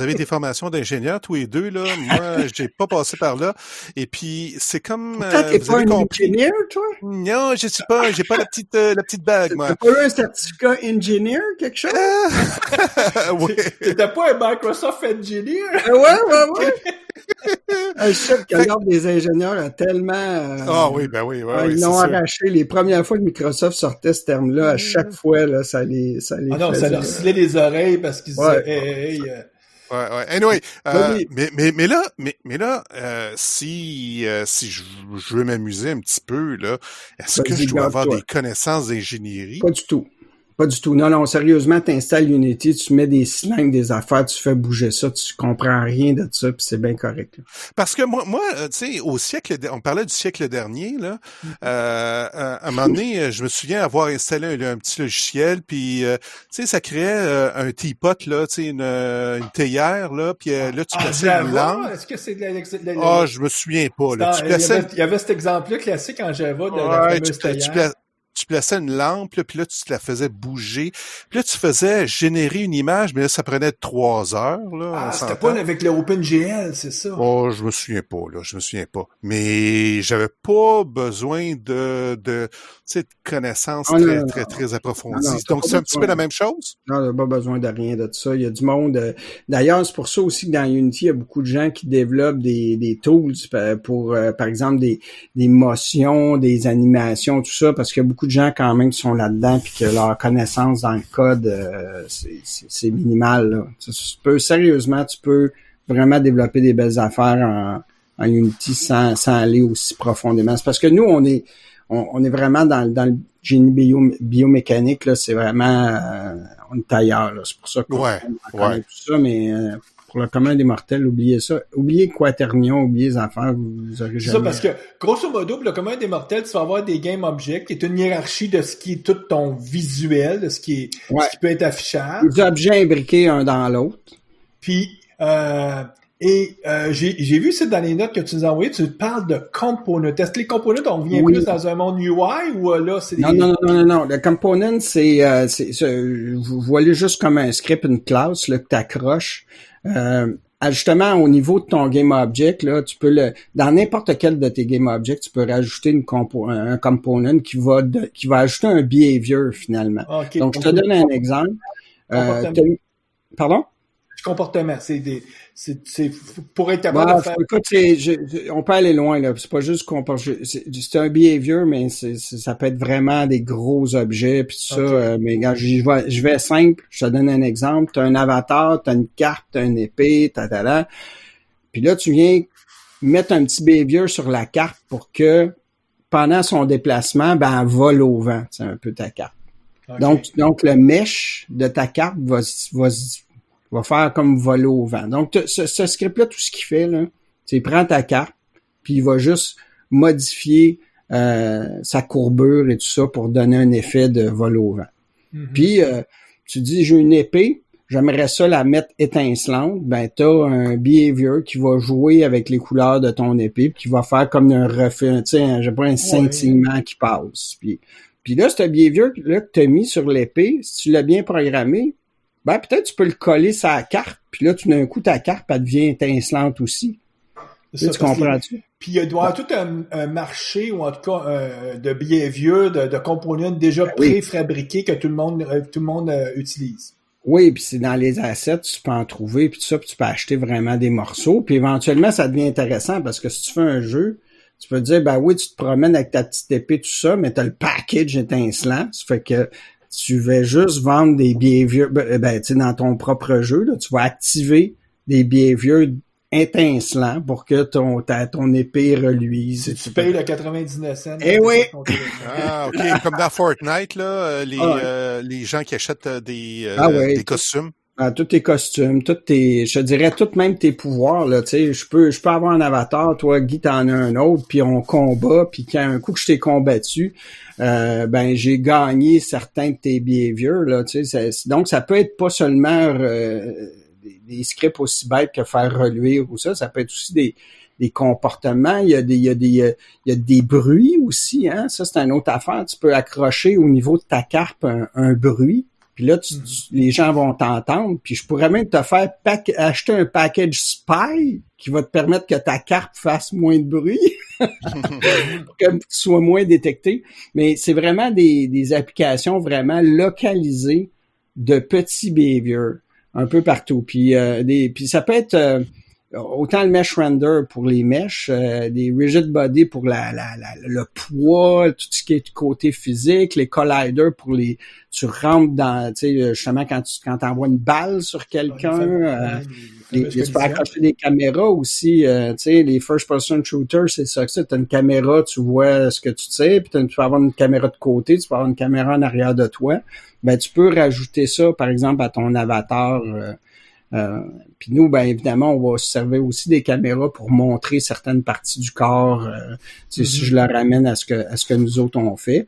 avez des formations d'ingénieurs, tous les deux, là. Moi, j'ai pas passé par là. Et puis, c'est comme, t'es pas un ingénieur, toi? Non, je sais pas, j'ai pas la petite bague, moi. T'as pas eu un certificat ingénieur, quelque chose? Oui. T'étais pas un Microsoft engineer? Ouais. Je sais que l'ordre des ingénieurs a tellement... oui, ben oui. Ils l'ont arraché. Les premières fois que Microsoft sortait ce terme-là, à chaque fois, là, ça les ça leur scellait les oreils parce qu'ils disaient Ouais. Anyway, mais là, si je veux m'amuser un petit peu, là, est-ce que je dois avoir des connaissances d'ingénierie? Pas du tout. Pas du tout. Non, non, sérieusement, tu installes Unity, tu mets des cylindres, des affaires, tu fais bouger ça, tu comprends rien de ça, puis c'est bien correct. Là. Parce que moi, tu sais, on parlait du siècle dernier, là. À un moment donné, je me souviens avoir installé un petit logiciel, puis tu sais, ça créait un teapot, là, tu sais, une théière, là, puis là, tu plaçais une lampe. Est-ce que c'est de je me souviens pas, là. Il y avait cet exemple-là classique en Java de la fameuse théière. Tu plaçais une lampe, là, puis là, tu te la faisais bouger. Puis là, tu faisais générer une image, mais là, ça prenait 3 heures. Là, c'était pas avec le OpenGL, c'est ça? Oh, je me souviens pas. Mais j'avais pas besoin de connaissances très approfondies. Donc, c'est un petit peu la même chose? Non, on n'a pas besoin de rien de ça. Il y a du monde. D'ailleurs, c'est pour ça aussi que dans Unity, il y a beaucoup de gens qui développent des tools pour, par exemple, des motions, des animations, tout ça, parce qu'il y a beaucoup de gens quand même qui sont là-dedans puis que leur connaissance dans le code, c'est minimal. Là. Sérieusement, tu peux vraiment développer des belles affaires en Unity sans aller aussi profondément. C'est parce que nous, on est vraiment dans le génie biomécanique, là, c'est vraiment on est ailleurs, là. C'est pour ça qu'on connaît tout ça, mais pour le commun des mortels, oubliez ça. Oubliez Quaternion, oubliez les affaires, vous aurez jamais... C'est ça, parce que, grosso modo, pour le commun des mortels, tu vas avoir des game objects, qui est une hiérarchie de ce qui est tout ton visuel, de ce qui peut être affichable. Des objets imbriqués un dans l'autre. Puis, j'ai vu ça dans les notes que tu nous as envoyées, tu parles de components. Est-ce que les components, on revient plus dans un monde UI ou là, c'est des... Non. Le component, c'est vous voyez juste comme un script, une classe, là, que t'accroches. Justement, au niveau de ton game object, là, tu peux dans n'importe quel de tes game objects, tu peux rajouter un component qui va ajouter un behavior, finalement. Okay, donc, je te donne un exemple. Pardon? Comportement, c'est pour être capable de faire... Écoute, on peut aller loin, là. C'est pas juste c'est un behavior, mais ça peut être vraiment des gros objets puis tout ça. Mais quand je vais simple, je te donne un exemple. T'as un avatar, t'as une carte, t'as une épée, puis là, tu viens mettre un petit behavior sur la carte pour que pendant son déplacement, elle vole au vent. C'est un peu ta carte. Okay. Donc le mesh de ta carte va faire comme voler au vent. Donc, ce script-là, tout ce qu'il fait, là, c'est qu'il prend ta carte, puis il va juste modifier sa courbure et tout ça pour donner un effet de vol au vent. Mm-hmm. Puis, tu dis, j'ai une épée, j'aimerais ça la mettre étincelante, t'as un behavior qui va jouer avec les couleurs de ton épée, puis qui va faire comme un reflet, un scintillement qui passe. Puis là, ce behavior-là que tu as mis sur l'épée, si tu l'as bien programmé, peut-être tu peux le coller sur la carte, puis là, tout d'un coup, ta carte, elle devient étincelante aussi. Tu comprends-tu? Puis il doit y avoir tout un marché, ou en tout cas de behavior, de components déjà préfabriqués que tout le monde utilise. Oui, puis c'est dans les assets, tu peux en trouver, puis tout ça, puis tu peux acheter vraiment des morceaux, puis éventuellement, ça devient intéressant, parce que si tu fais un jeu, tu peux te dire, tu te promènes avec ta petite épée, tout ça, mais t'as le package étincelant, ça fait que tu vas juste vendre des behaviors, dans ton propre jeu, là, tu vas activer des behaviors étincelants pour que ton épée reluise. Si tu payes le 99 cents. Eh oui! OK. Comme dans Fortnite, là, les gens qui achètent des costumes. Tous tes costumes, je te dirais, même tes pouvoirs, là, tu sais, je peux avoir un avatar, toi, Guy, t'en as un autre, puis on combat, puis quand un coup que je t'ai combattu, j'ai gagné certains de tes behaviors, là, tu sais, donc ça peut être pas seulement des scripts aussi bêtes que faire reluire ou ça peut être aussi des comportements, il y a des bruits aussi, hein, ça c'est une autre affaire, tu peux accrocher au niveau de ta carte un bruit. Puis là, les gens vont t'entendre. Puis je pourrais même te faire acheter un package spy qui va te permettre que ta carte fasse moins de bruit, pour que tu sois moins détecté. Mais c'est vraiment des applications vraiment localisées de petits behaviors un peu partout. Puis ça peut être autant le mesh render pour les meshs, des rigid body pour le poids, tout ce qui est du côté physique, les colliders pour tu rentres dans, tu sais, justement quand t'envoies une balle sur quelqu'un, tu peux accrocher des caméras aussi, tu sais, les first person shooters, c'est ça que c'est. T'as une caméra, tu vois ce que tu sais, puis tu peux avoir une caméra de côté, tu peux avoir une caméra en arrière de toi. Ben, tu peux rajouter ça, par exemple, à ton avatar. Puis nous, ben évidemment, on va se servir aussi des caméras pour montrer certaines parties du corps. Si je le ramène à ce que nous autres on fait.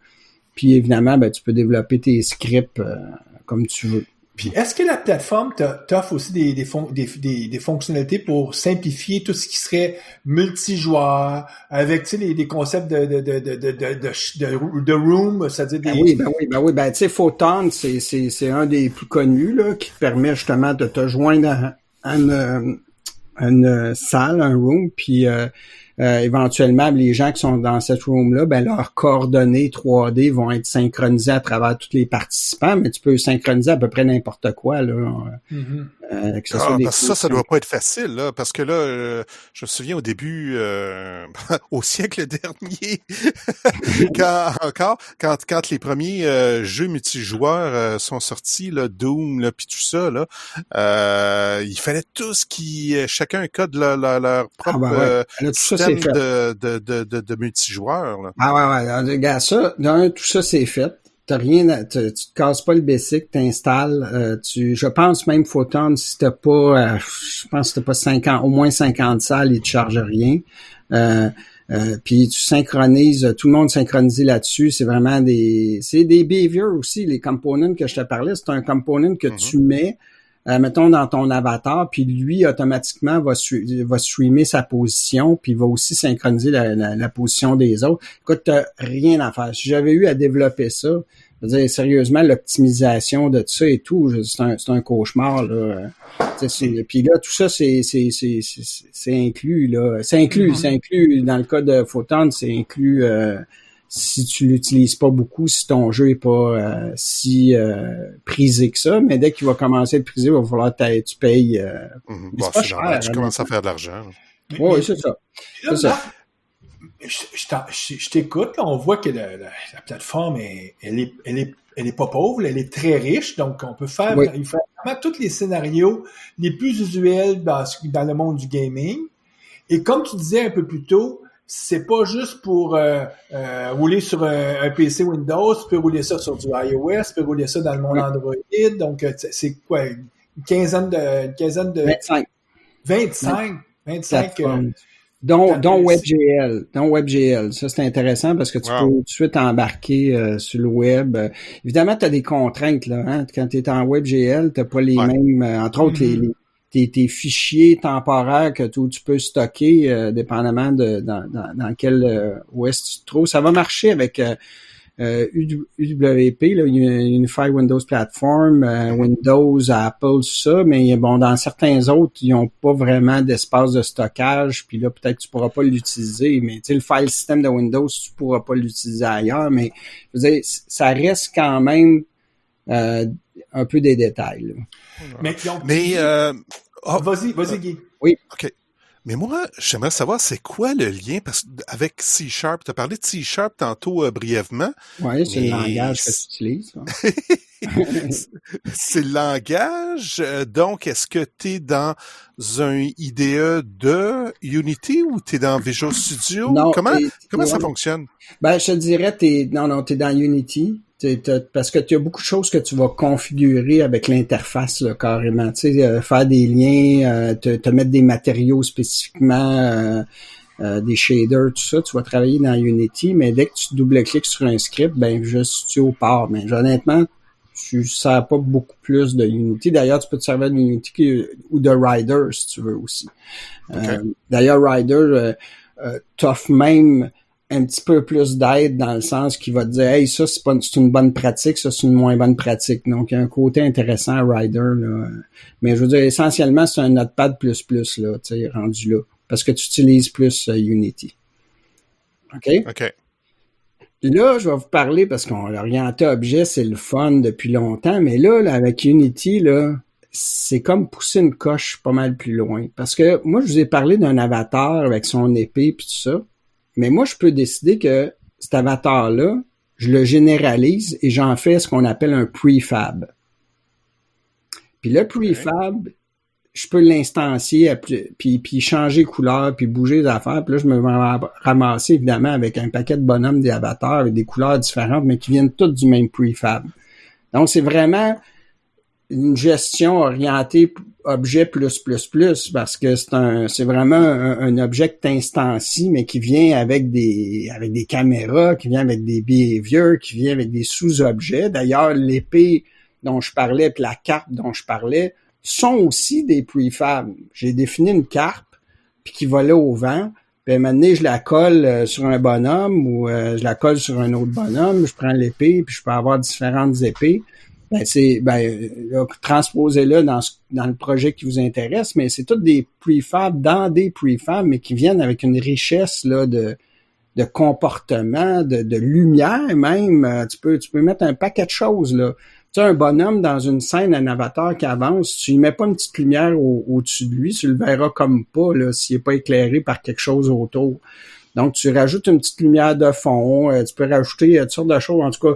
Puis évidemment, ben tu peux développer tes scripts comme tu veux. Puis, est-ce que la plateforme t'offre aussi des fonctionnalités pour simplifier tout ce qui serait multijoueur avec, tu sais, des concepts de room, c'est-à-dire des... Ben oui, tu sais, Photon, c'est un des plus connus, là, qui te permet justement de te joindre à une salle, un room, puis éventuellement, les gens qui sont dans cette room-là, ben leurs coordonnées 3D vont être synchronisées à travers tous les participants, mais tu peux synchroniser à peu près n'importe quoi, là. Ça doit pas être facile, là, parce que là, je me souviens au début, au siècle dernier, quand les premiers jeux multijoueurs sont sortis, là, Doom, là, puis tout ça, là, il fallait tous chacun code leur propre système de multijoueurs, là. Regarde ça, tout ça c'est fait. Tu te casses pas le basic, t'installes, je pense même Photon, si t'as pas, je pense que t'as pas au moins 50 salles, ils te chargent rien. Puis tu synchronises, tout le monde synchronisé là-dessus, c'est vraiment c'est des behaviors aussi, les components que je te parlais, c'est un component que tu mets, mettons dans ton avatar, puis lui automatiquement va streamer sa position, puis il va aussi synchroniser la position des autres. Écoute, t'as rien à faire. Si j'avais eu à développer ça, je veux dire, sérieusement, l'optimisation de tout ça et tout, c'est un cauchemar, là. Puis là, tout ça, c'est inclus, là. C'est inclus dans le cas de Photon, c'est inclus si tu l'utilises pas beaucoup, si ton jeu est pas si prisé que ça, mais dès qu'il va commencer à être prisé, il va falloir que tu payes. C'est pas cher, tu commences à faire de l'argent. Oui, c'est ça. C'est ça. Je t'écoute, là, on voit que la plateforme elle est pas pauvre, elle est très riche, donc on peut faire vraiment tous les scénarios les plus usuels dans le monde du gaming. Et comme tu disais un peu plus tôt, c'est pas juste pour rouler sur un PC Windows, tu peux rouler ça sur du iOS, tu peux rouler ça dans le monde Android, donc c'est quoi, une quinzaine de 25 dont WebGL. Ça, c'est intéressant parce que tu peux tout de suite embarquer sur le web. Évidemment, tu as des contraintes, là, hein. Quand tu es en WebGL, tu n'as pas les mêmes, entre autres, tes fichiers temporaires que tu peux stocker, dépendamment dans quel OS tu te trouves. Ça va marcher avec UWP, là, Unified Windows Platform, Windows, Apple, tout ça, mais bon, dans certains autres, ils n'ont pas vraiment d'espace de stockage, puis là, peut-être que tu pourras pas l'utiliser, mais tu sais, le file system de Windows, tu pourras pas l'utiliser ailleurs, mais je veux dire, ça reste quand même un peu des détails, là. Vas-y, Guy. Oui. OK. Mais moi, j'aimerais savoir c'est quoi le lien avec C#. Tu as parlé de C# tantôt brièvement. Oui, c'est le langage que tu utilises. C'est le langage. Donc, est-ce que tu es dans un IDE de Unity ou tu es dans Visual Studio? Non, comment ça fonctionne? Ben, je te dirais, t'es dans Unity. Parce que tu as beaucoup de choses que tu vas configurer avec l'interface, là, carrément. Tu sais, faire des liens, te mettre des matériaux spécifiquement, des shaders, tout ça, tu vas travailler dans Unity, mais dès que tu double-cliques sur un script, ben Visual Studio part. Mais honnêtement, tu ne sers pas beaucoup plus de Unity. D'ailleurs, tu peux te servir de Unity ou de Rider, si tu veux aussi. Okay. D'ailleurs, Rider t'offre même un petit peu plus d'aide dans le sens qu'il va te dire « Hey, ça, c'est une bonne pratique, ça, c'est une moins bonne pratique. » Donc, il y a un côté intéressant à Rider, là. Mais je veux dire, essentiellement, c'est un Notepad++, là, tu sais, rendu là. Parce que tu utilises plus Unity. OK? OK. Là, je vais vous parler, parce qu'on l'orienté objet, c'est le fun depuis longtemps, mais là, avec Unity, là, c'est comme pousser une coche pas mal plus loin. Parce que moi, je vous ai parlé d'un avatar avec son épée puis tout ça, mais moi, je peux décider que cet avatar-là, je le généralise et j'en fais ce qu'on appelle un prefab. Puis le prefab, je peux l'instancier, puis changer couleur, puis bouger les affaires. Puis là, je me vais ramasser, évidemment, avec un paquet de bonhommes des avatars avec des couleurs différentes, mais qui viennent toutes du même prefab. Donc, c'est vraiment une gestion orientée objet plus, parce que c'est vraiment un objet que t'instancies, mais qui vient avec des caméras, qui vient avec des behaviors, qui vient avec des sous-objets. D'ailleurs, l'épée dont je parlais, puis la carpe dont je parlais, sont aussi des prefabs. J'ai défini une carpe, puis qui volait au vent, puis à un moment donné, je la colle sur un bonhomme, ou je la colle sur un autre bonhomme, je prends l'épée, puis je peux avoir différentes épées. Transposez-le dans le projet qui vous intéresse, mais c'est tous des prefabs dans des prefabs, mais qui viennent avec une richesse là de comportement, de lumière même. Tu peux mettre un paquet de choses là. Tu sais, un bonhomme dans une scène, un avatar qui avance, tu y mets pas une petite lumière au-dessus de lui, tu le verras comme pas là s'il est pas éclairé par quelque chose autour. Donc, tu rajoutes une petite lumière de fond, tu peux rajouter toutes sortes de choses. En tout cas,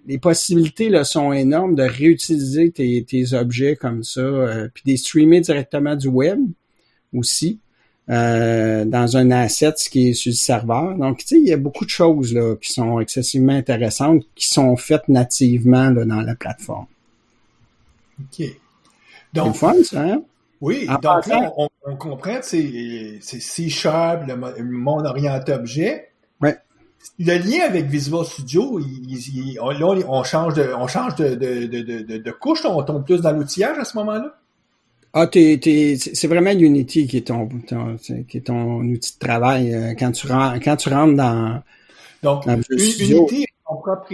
les possibilités là sont énormes de réutiliser tes objets comme ça, puis de les streamer directement du web aussi, dans un asset qui est sur le serveur. Donc, tu sais, il y a beaucoup de choses là qui sont excessivement intéressantes, qui sont faites nativement là, dans la plateforme. OK. Donc, c'est fun, ça, hein? Oui, donc là, on comprend, c'est C#, le monde orienté objet. Ouais. Le lien avec Visual Studio, là, on change de couche, on tombe plus dans l'outillage à ce moment-là? Ah, c'est vraiment Unity qui est ton outil de travail quand tu rentres dans. Donc, dans Unity, son propre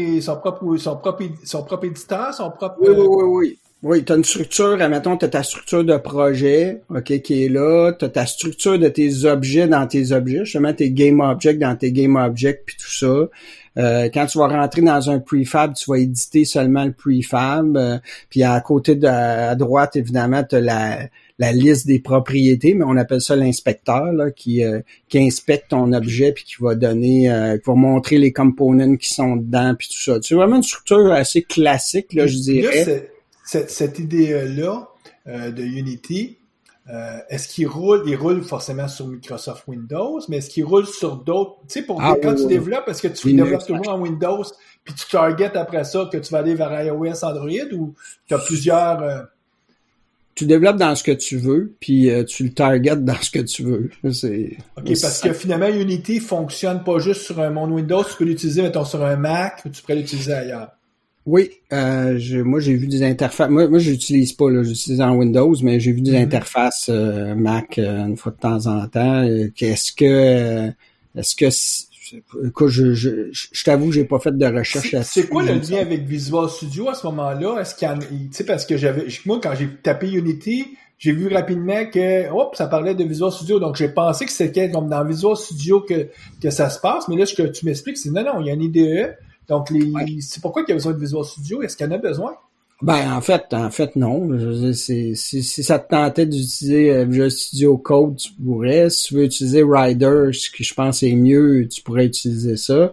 éditeur, son propre. Oui. Oui, tu as une structure, admettons, tu as ta structure de projet, OK, qui est là, tu as ta structure de tes objets dans tes objets, justement tes game objects dans tes game objects puis tout ça. Quand tu vas rentrer dans un prefab, tu vas éditer seulement le prefab. Puis à côté à droite, évidemment, tu as la liste des propriétés, mais on appelle ça l'inspecteur là, qui inspecte ton objet puis qui va donner, qui va montrer les components qui sont dedans puis tout ça. C'est vraiment une structure assez classique, là, je dirais. Là, cette idée-là de Unity, est-ce qu'il roule? Il roule forcément sur Microsoft Windows, mais est-ce qu'il roule sur d'autres? Tu sais, quand tu développes, est-ce que tu développes toujours en Windows, puis tu target après ça que tu vas aller vers iOS, Android, ou tu as plusieurs... Tu développes dans ce que tu veux, puis tu le target dans ce que tu veux. OK, parce que finalement, Unity fonctionne pas juste sur un monde Windows, tu peux l'utiliser, mettons, sur un Mac, ou tu pourrais l'utiliser ailleurs. Oui, moi j'ai vu des interfaces. Moi je l'utilise pas, là, j'utilise en Windows, mais j'ai vu des interfaces Mac une fois de temps en temps. Est-ce que écoute, je t'avoue que j'ai pas fait de recherche là-dessus. C'est quoi le lien avec Visual Studio à ce moment-là? Est-ce qu'il y a, tu sais, parce que moi quand j'ai tapé Unity, j'ai vu rapidement que ça parlait de Visual Studio, donc j'ai pensé que c'était comme dans Visual Studio que ça se passe, mais là ce que tu m'expliques, c'est non, il y a une IDE. Donc, c'est pourquoi il y a besoin de Visual Studio? Est-ce qu'il y en a besoin? Ben, en fait, non. Je veux dire, si ça te tentait d'utiliser Visual Studio Code, tu pourrais. Si tu veux utiliser Rider, ce que je pense est mieux, tu pourrais utiliser ça.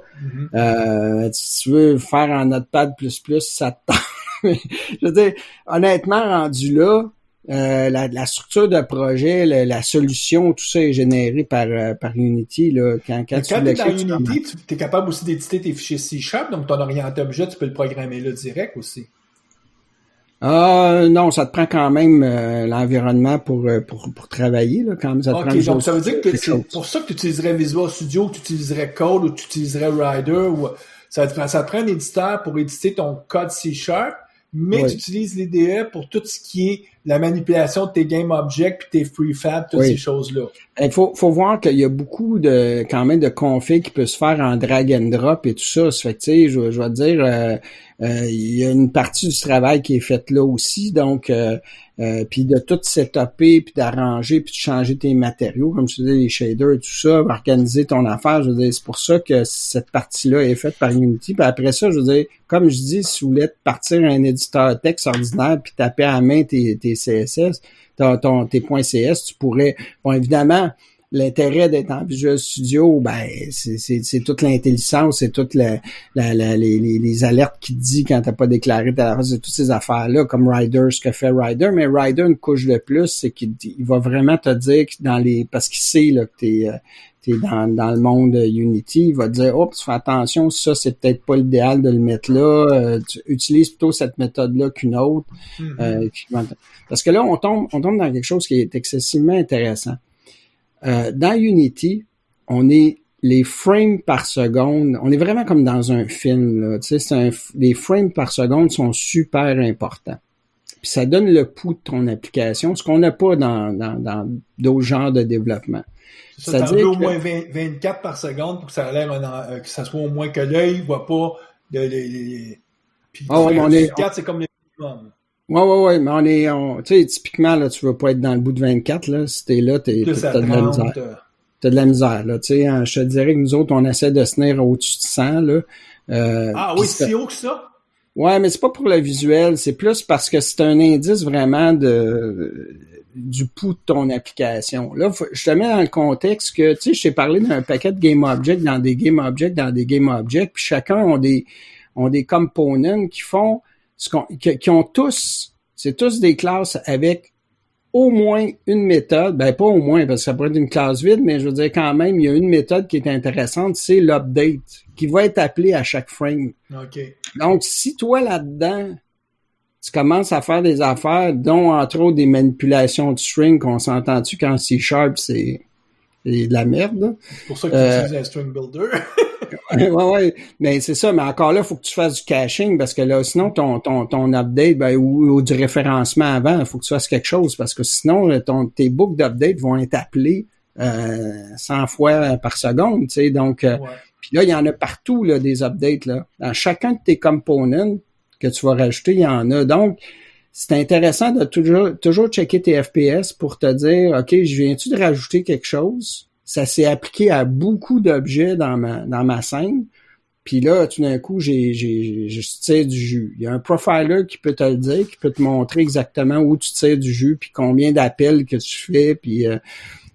Mm-hmm. Si tu veux faire en Notepad++, ça te tente. Je veux dire, honnêtement, rendu là, la structure de projet, la solution, tout ça est généré par Unity. Là, quand tu es dans Unity, tu es capable aussi d'éditer tes fichiers C#, donc ton orienté objet, tu peux le programmer là direct aussi. Non, ça te prend quand même l'environnement pour travailler. Là, quand même, ça te prend donc ça veut dire que c'est pour ça que tu utiliserais Visual Studio, que tu utiliserais Code ou tu utiliserais Rider. Ou, ça te prend un éditeur pour éditer ton code C#, mais tu utilises l'IDE pour tout ce qui est la manipulation de tes game objects puis tes prefab, toutes ces choses-là. Il faut voir qu'il y a beaucoup quand même de config qui peut se faire en drag and drop et tout ça. Ça fait que, tu sais, je vais te dire, il y a une partie du travail qui est faite là aussi, donc puis de tout setuper, puis d'arranger, puis de changer tes matériaux, comme je disais, les shaders et tout ça, organiser ton affaire, je veux dire, c'est pour ça que cette partie-là est faite par Unity. Puis après ça, je veux dire, comme je dis, si vous voulez partir un éditeur texte ordinaire, puis taper à la main tes CSS, tes .cs, tu pourrais, bon, évidemment, l'intérêt d'être en Visual Studio, ben, c'est toute l'intelligence, c'est toutes les alertes qui te dit quand t'as pas déclaré ta c'est toutes ces affaires-là, comme Rider, ce que fait Rider. Mais Rider, une couche de plus, c'est qu'il va vraiment te dire que parce qu'il sait, là, que t'es dans le monde Unity, il va te dire, fais attention, ça, c'est peut-être pas l'idéal de le mettre là, tu utilises plutôt cette méthode-là qu'une autre. Parce que là, on tombe dans quelque chose qui est excessivement intéressant. Dans Unity, on est les frames par seconde, on est vraiment comme dans un film, là. Tu sais, les frames par seconde sont super importants. Puis ça donne le pouls de ton application, ce qu'on n'a pas dans d'autres genres de développement. Ça t'en veut au moins 24 par seconde pour que ça a l'air que ça soit au moins que l'œil ne voit pas Puis 24, c'est comme les minimum. Ouais, mais tu sais, typiquement, là, tu veux pas être dans le bout de 24, là. Si t'es là, t'as de la misère. T'as de la misère, là. Tu sais, je te dirais que nous autres, on essaie de se tenir au-dessus de 100, là. Oui, c'est si haut que ça? Ouais, mais c'est pas pour le visuel, c'est plus parce que c'est un indice vraiment du pouls de ton application. Là, je te mets dans le contexte que, tu sais, je t'ai parlé d'un paquet de GameObject dans des GameObject, puis chacun ont des components qui font qui ont c'est tous des classes avec au moins une méthode, ben pas au moins parce que ça pourrait être une classe vide, mais je veux dire quand même, il y a une méthode qui est intéressante, c'est l'update, qui va être appelée à chaque frame. Okay. Donc, si toi là-dedans, tu commences à faire des affaires, dont entre autres des manipulations de string, qu'on s'entend-tu qu'en C#, c'est de la merde. C'est pour ça que tu utilises un string builder. Ouais, mais c'est ça, mais encore là, il faut que tu fasses du caching parce que là, sinon, ton update, ben, ou du référencement avant, il faut que tu fasses quelque chose parce que sinon, tes boucles d'update vont être appelées 100 fois par seconde, tu sais, donc, puis là, il y en a partout, là, des updates, là. Dans chacun de tes components que tu vas rajouter, il y en a. Donc, c'est intéressant de toujours checker tes FPS pour te dire, OK, je viens-tu de rajouter quelque chose? Ça s'est appliqué à beaucoup d'objets dans ma scène. Puis là, tout d'un coup, je tire du jus. Il y a un profiler qui peut te le dire, qui peut te montrer exactement où tu tires du jus, puis combien d'appels que tu fais, puis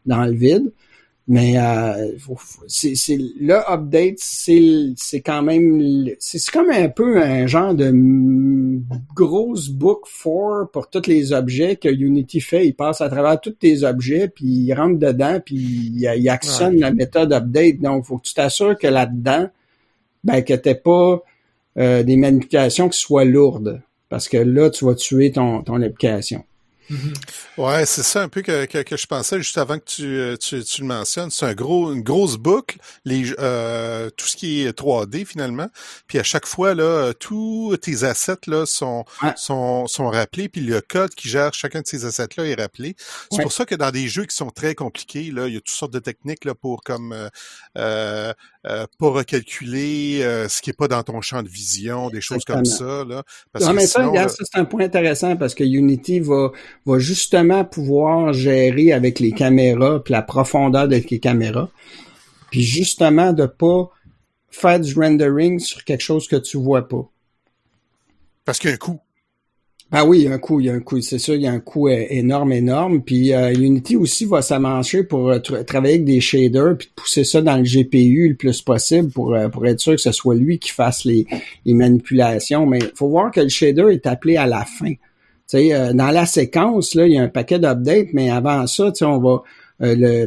dans le vide. Mais c'est le update, c'est quand même c'est comme un peu un genre de grosse book pour tous les objets que Unity fait. Il passe à travers tous tes objets, puis il rentre dedans, puis il actionne la méthode update. Donc, faut que tu t'assures que là-dedans, ben que t'aies pas des manipulations qui soient lourdes. Parce que là, tu vas tuer ton application. Ouais, c'est ça un peu que je pensais juste avant que tu le mentionnes. C'est une grosse boucle, tout ce qui est 3D finalement. Puis à chaque fois là, tous tes assets là sont rappelés, puis le code qui gère chacun de ces assets là est rappelé. C'est pour ça que dans des jeux qui sont très compliqués là, il y a toutes sortes de techniques là pour comme pas recalculer ce qui est pas dans ton champ de vision, des choses comme ça là. Parce que mais sinon, ça, c'est un point intéressant parce que Unity va justement pouvoir gérer avec les caméras puis la profondeur de les caméras. Puis justement de pas faire du rendering sur quelque chose que tu vois pas. Parce qu'il y a un coût. Ah oui, il y a un coût, c'est sûr, il y a un coût énorme. Puis Unity aussi va s'amancher pour travailler avec des shaders puis de pousser ça dans le GPU le plus possible pour être sûr que ce soit lui qui fasse les manipulations. Mais il faut voir que le shader est appelé à la fin. Tu sais, dans la séquence, là, il y a un paquet d'updates, mais avant ça, tu sais, on va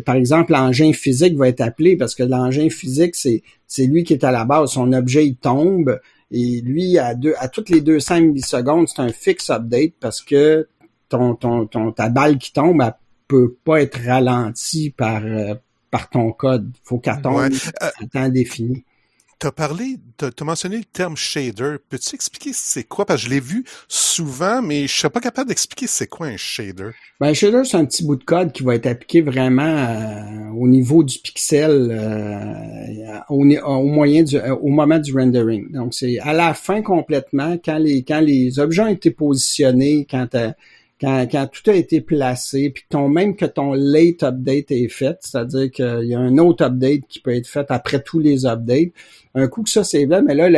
par exemple, l'engin physique va être appelé parce que l'engin physique, c'est lui qui est à la base. Son objet, il tombe. Et lui, à toutes les 200 millisecondes, c'est un fixe update parce que ta balle qui tombe, elle peut pas être ralentie par ton code. Faut qu'elle tombe à temps défini. t'as mentionné le terme shader. Peux-tu expliquer c'est quoi? Parce que je l'ai vu souvent, mais je suis pas capable d'expliquer c'est quoi un shader. Ben, un shader, c'est un petit bout de code qui va être appliqué vraiment au niveau du pixel, au moment du rendering. Donc, c'est à la fin complètement, quand les objets ont été positionnés, quand tout a été placé, puis que ton late update est fait, c'est-à-dire qu'il y a un autre update qui peut être fait après tous les updates. Un coup que ça c'est là, mais là,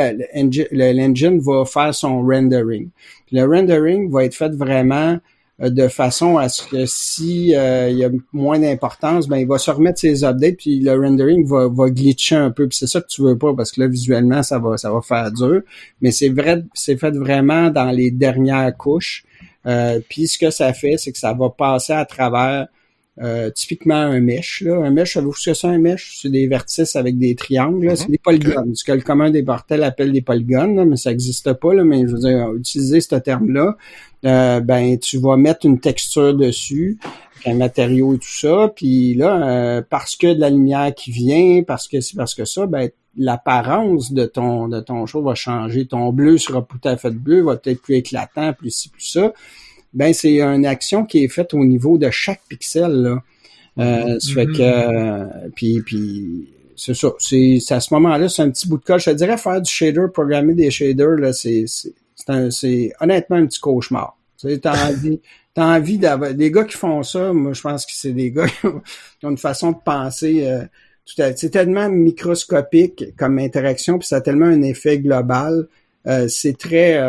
l'engine va faire son rendering. Puis le rendering va être fait vraiment de façon à ce que si il y a moins d'importance, ben il va se remettre ses updates, puis le rendering va glitcher un peu. Puis c'est ça que tu veux pas, parce que là, visuellement, ça va faire dur. Mais c'est fait vraiment dans les dernières couches. Puis ce que ça fait, c'est que ça va passer à travers typiquement un mesh. Là. Un mesh, savez-vous ce que c'est un mesh? C'est des vertices avec des triangles. Là. C'est des polygones. Ce que le commun des mortels appelle des polygones, là, mais ça n'existe pas. Là, mais je veux dire, utiliser ce terme-là, ben tu vas mettre une texture dessus, un matériau et tout ça. Puis là, parce que de la lumière qui vient, parce que ça, ben l'apparence de ton show va changer. Ton bleu sera tout à fait bleu, va être plus éclatant, plus ci, plus ça. Ben, c'est une action qui est faite au niveau de chaque pixel, là. Ça fait que, puis c'est ça. C'est à ce moment-là, c'est un petit bout de code. Je te dirais faire du shader, programmer des shaders, là, c'est honnêtement un petit cauchemar. Tu sais, t'as envie d'avoir, des gars qui font ça, moi, je pense que c'est des gars qui ont une façon de penser, c'est tellement microscopique comme interaction, puis ça a tellement un effet global. C'est très,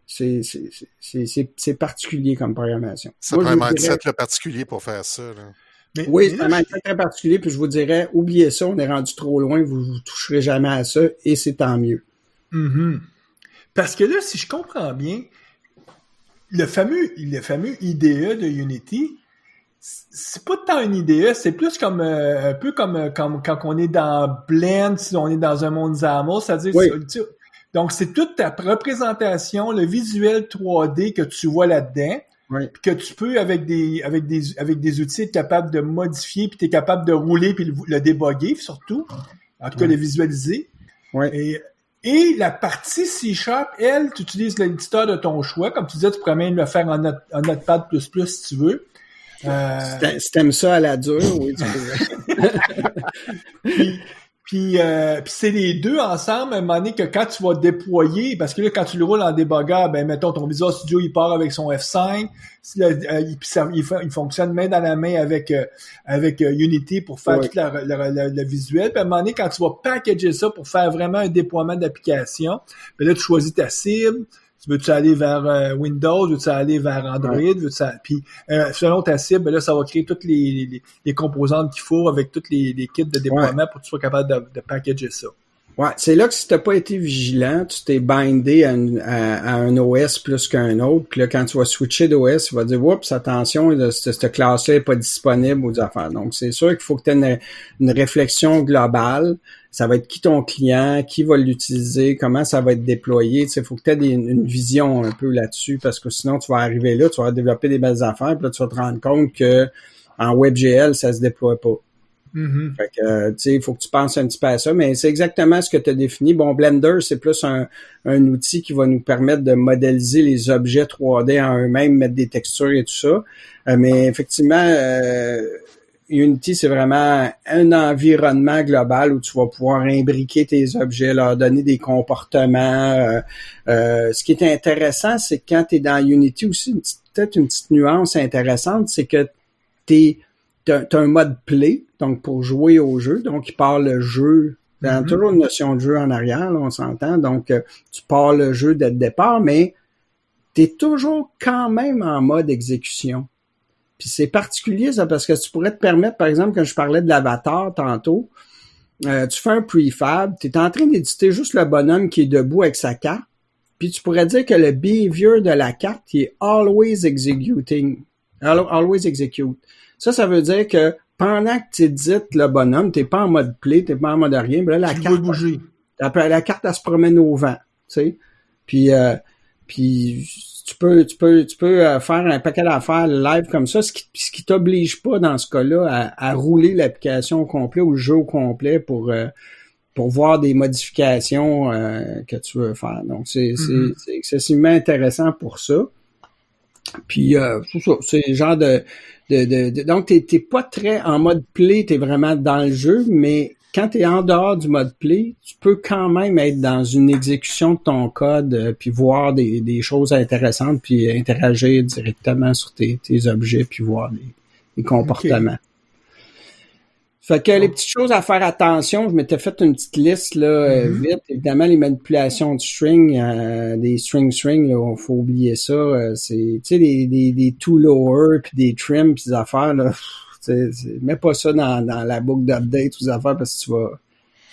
c'est particulier comme programmation. Ça prend un mindset particulier pour faire ça. Là. Oui, c'est un mindset très particulier, puis je vous dirais, oubliez ça, on est rendu trop loin, vous toucherez jamais à ça, et c'est tant mieux. Mm-hmm. Parce que là, si je comprends bien, le fameux IDE de Unity, c'est pas tant une IDE, c'est plus comme un peu comme quand on est dans Blend, si on est dans un monde XAML, c'est-à-dire oui. Donc c'est toute ta représentation, le visuel 3D que tu vois là-dedans, oui. Que tu peux avec des outils être capable de modifier, puis tu es capable de rouler puis le débugger surtout, en tout cas le visualiser. Oui. Et la partie C#, elle, tu utilises l'éditeur de ton choix, comme tu disais, tu pourrais même le faire en Notepad++ si tu veux. Si t'aimes ça à la dure, oui, tu peux. Puis c'est les deux ensemble, à un moment donné, que quand tu vas déployer, parce que là, quand tu le roules en débogueur, ben mettons, ton Visual Studio, il part avec son F5, il fonctionne main dans la main avec Unity pour faire tout le visuel. Puis à un moment donné, quand tu vas packager ça pour faire vraiment un déploiement d'application, ben là, tu choisis ta cible. Veux-tu aller vers Windows? Veux-tu aller vers Android? Puis selon ta cible, ben là, ça va créer toutes les composantes qu'il faut avec toutes les kits de déploiement pour que tu sois capable de packager ça. Ouais, c'est là que si t'as pas été vigilant, tu t'es bindé à un OS plus qu'un autre, puis là, quand tu vas switcher d'OS, il va dire, oups, attention, cette classe-là est pas disponible aux affaires. Donc, c'est sûr qu'il faut que tu aies une réflexion globale. Ça va être qui ton client, qui va l'utiliser, comment ça va être déployé. Tu sais, il faut que tu aies une vision un peu là-dessus, parce que sinon, tu vas arriver là, tu vas développer des belles affaires, puis là, tu vas te rendre compte que en WebGL, ça se déploie pas. Mm-hmm. Fait que, tu sais, il faut que tu penses un petit peu à ça, mais c'est exactement ce que tu as défini. Bon, Blender, c'est plus un outil qui va nous permettre de modéliser les objets 3D en eux-mêmes, mettre des textures et tout ça. Mais effectivement, Unity, c'est vraiment un environnement global où tu vas pouvoir imbriquer tes objets, leur donner des comportements. Ce qui est intéressant, c'est que quand tu es dans Unity aussi, peut-être une petite nuance intéressante, c'est que t'as un mode play, donc pour jouer au jeu, donc il part le jeu, dans toujours une notion de jeu en arrière, là, on s'entend, donc tu pars le jeu dès le départ, mais t'es toujours quand même en mode exécution. Puis c'est particulier ça, parce que tu pourrais te permettre, par exemple, quand je parlais de l'avatar tantôt, tu fais un prefab, t'es en train d'éditer juste le bonhomme qui est debout avec sa carte, puis tu pourrais dire que le behavior de la carte il est always executing, always execute. Ça veut dire que pendant que tu édites le bonhomme, t'es pas en mode play, t'es pas en mode rien, mais là, la carte, elle se promène au vent, tu sais. Puis tu peux faire un paquet d'affaires live comme ça, ce qui t'oblige pas dans ce cas-là à rouler l'application au complet ou le jeu au complet pour pour voir des modifications que tu veux faire. Donc, c'est excessivement intéressant pour ça. Puis, c'est ça, c'est le genre donc, t'es pas très en mode play, t'es vraiment dans le jeu, mais quand t'es en dehors du mode play, tu peux quand même être dans une exécution de ton code, puis voir des choses intéressantes, puis interagir directement sur tes objets, puis voir les comportements. Okay. Fait que les petites choses à faire attention, je m'étais fait une petite liste là vite. Évidemment, les manipulations de string, des string là, faut oublier ça. C'est, tu sais, des to lower puis des trim puis des affaires là. Mets pas ça dans la boucle d'update ou des affaires parce que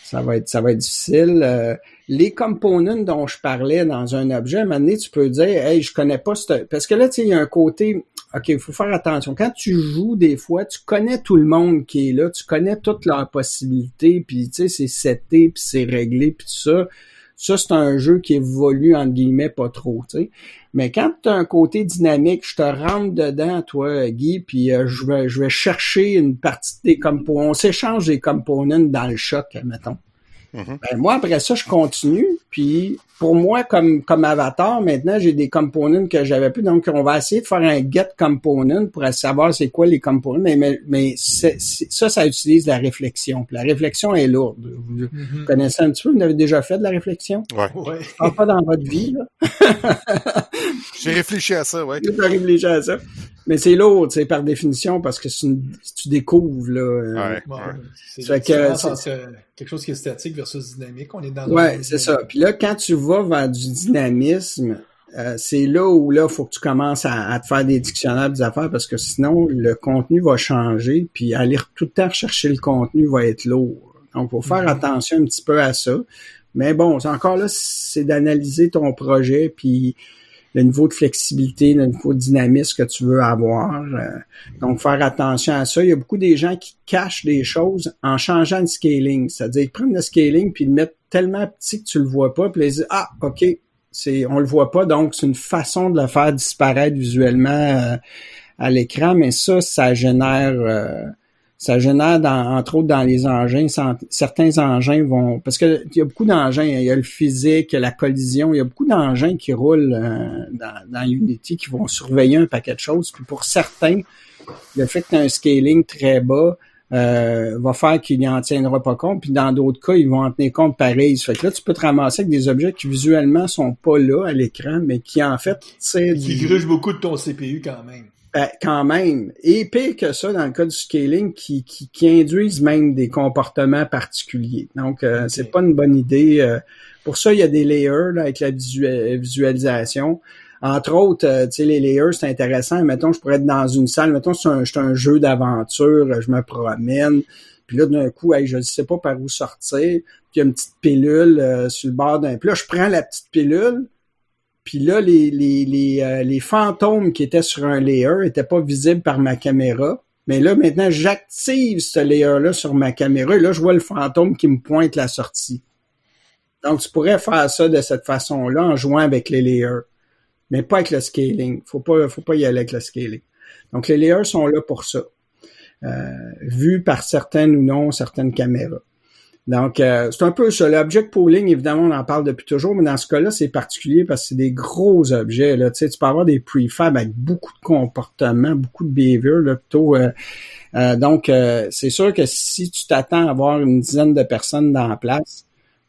ça va être difficile. Les components dont je parlais dans un objet, à un moment donné, tu peux dire, hey, je connais pas parce que là, tu sais, il y a un côté. OK, il faut faire attention. Quand tu joues, des fois, tu connais tout le monde qui est là, tu connais toutes leurs possibilités, puis tu sais, c'est seté, puis c'est réglé, puis tout ça. Ça, c'est un jeu qui évolue, entre guillemets, pas trop, tu sais. Mais quand tu as un côté dynamique, je te rentre dedans, toi, Guy, puis je vais chercher une partie des components. On s'échange des components dans le choc, mettons. Ben, moi, après ça, je continue. Puis, pour moi, comme avatar, maintenant, j'ai des components que j'avais plus. Donc, on va essayer de faire un get component pour savoir c'est quoi les components. Mais ça utilise la réflexion. Puis la réflexion est lourde. Vous connaissez un petit peu? Vous avez déjà fait de la réflexion? Ouais. Pas dans votre vie, là. J'ai réfléchi à ça, ouais. J'ai réfléchi à ça. Mais c'est lourd, c'est par définition, parce que tu découvres, là. C'est la différence entre quelque chose qui est statique versus dynamique. On est dans c'est ça. Puis là, quand tu vas vers du dynamisme, c'est là où faut que tu commences à te faire des dictionnaires, des affaires, parce que sinon, le contenu va changer, puis aller tout le temps chercher le contenu va être lourd. Donc, il faut faire attention un petit peu à ça. Mais bon, encore là, c'est d'analyser ton projet, puis le niveau de flexibilité, le niveau de dynamisme que tu veux avoir. Donc, faire attention à ça. Il y a beaucoup des gens qui cachent des choses en changeant de scaling. C'est-à-dire qu'ils prennent le scaling puis le mettent tellement petit que tu le vois pas, puis ils disent « Ah, OK, on le voit pas, donc c'est une façon de le faire disparaître visuellement à l'écran. » Mais ça génère... entre autres dans les engins, certains engins vont, parce que il y a beaucoup d'engins, il y a le physique, la collision, il y a beaucoup d'engins qui roulent dans Unity qui vont surveiller un paquet de choses. Puis pour certains, le fait que tu as un scaling très bas va faire qu'il n'en tiendra pas compte, puis dans d'autres cas, ils vont en tenir compte pareil. Ça fait que là, tu peux te ramasser avec des objets qui visuellement sont pas là à l'écran, mais qui en fait, qui grugent beaucoup de ton CPU quand même. Quand même. Et pire que ça, dans le cas du scaling, qui induisent même des comportements particuliers. Donc, c'est pas une bonne idée. Pour ça, il y a des layers là, avec la visualisation. Entre autres, tu sais, les layers, c'est intéressant. Mettons, je pourrais être dans une salle. Mettons, c'est un jeu d'aventure. Je me promène. Puis là, d'un coup, je ne sais pas par où sortir. Puis il y a une petite pilule sur le bord d'un... Puis là, je prends la petite pilule. Puis là, les fantômes qui étaient sur un layer étaient pas visibles par ma caméra. Mais là, maintenant, j'active ce layer-là sur ma caméra et là, je vois le fantôme qui me pointe la sortie. Donc, tu pourrais faire ça de cette façon-là en jouant avec les layers. Mais pas avec le scaling. Faut pas y aller avec le scaling. Donc, les layers sont là pour ça. Vus par certaines ou non, certaines caméras. Donc, c'est un peu ça. L'object pooling, évidemment, on en parle depuis toujours, mais dans ce cas-là, c'est particulier parce que c'est des gros objets. Là. Tu sais, tu peux avoir des prefabs avec beaucoup de comportements, beaucoup de behavior, là, plutôt. Donc, c'est sûr que si tu t'attends à avoir une dizaine de personnes dans la place,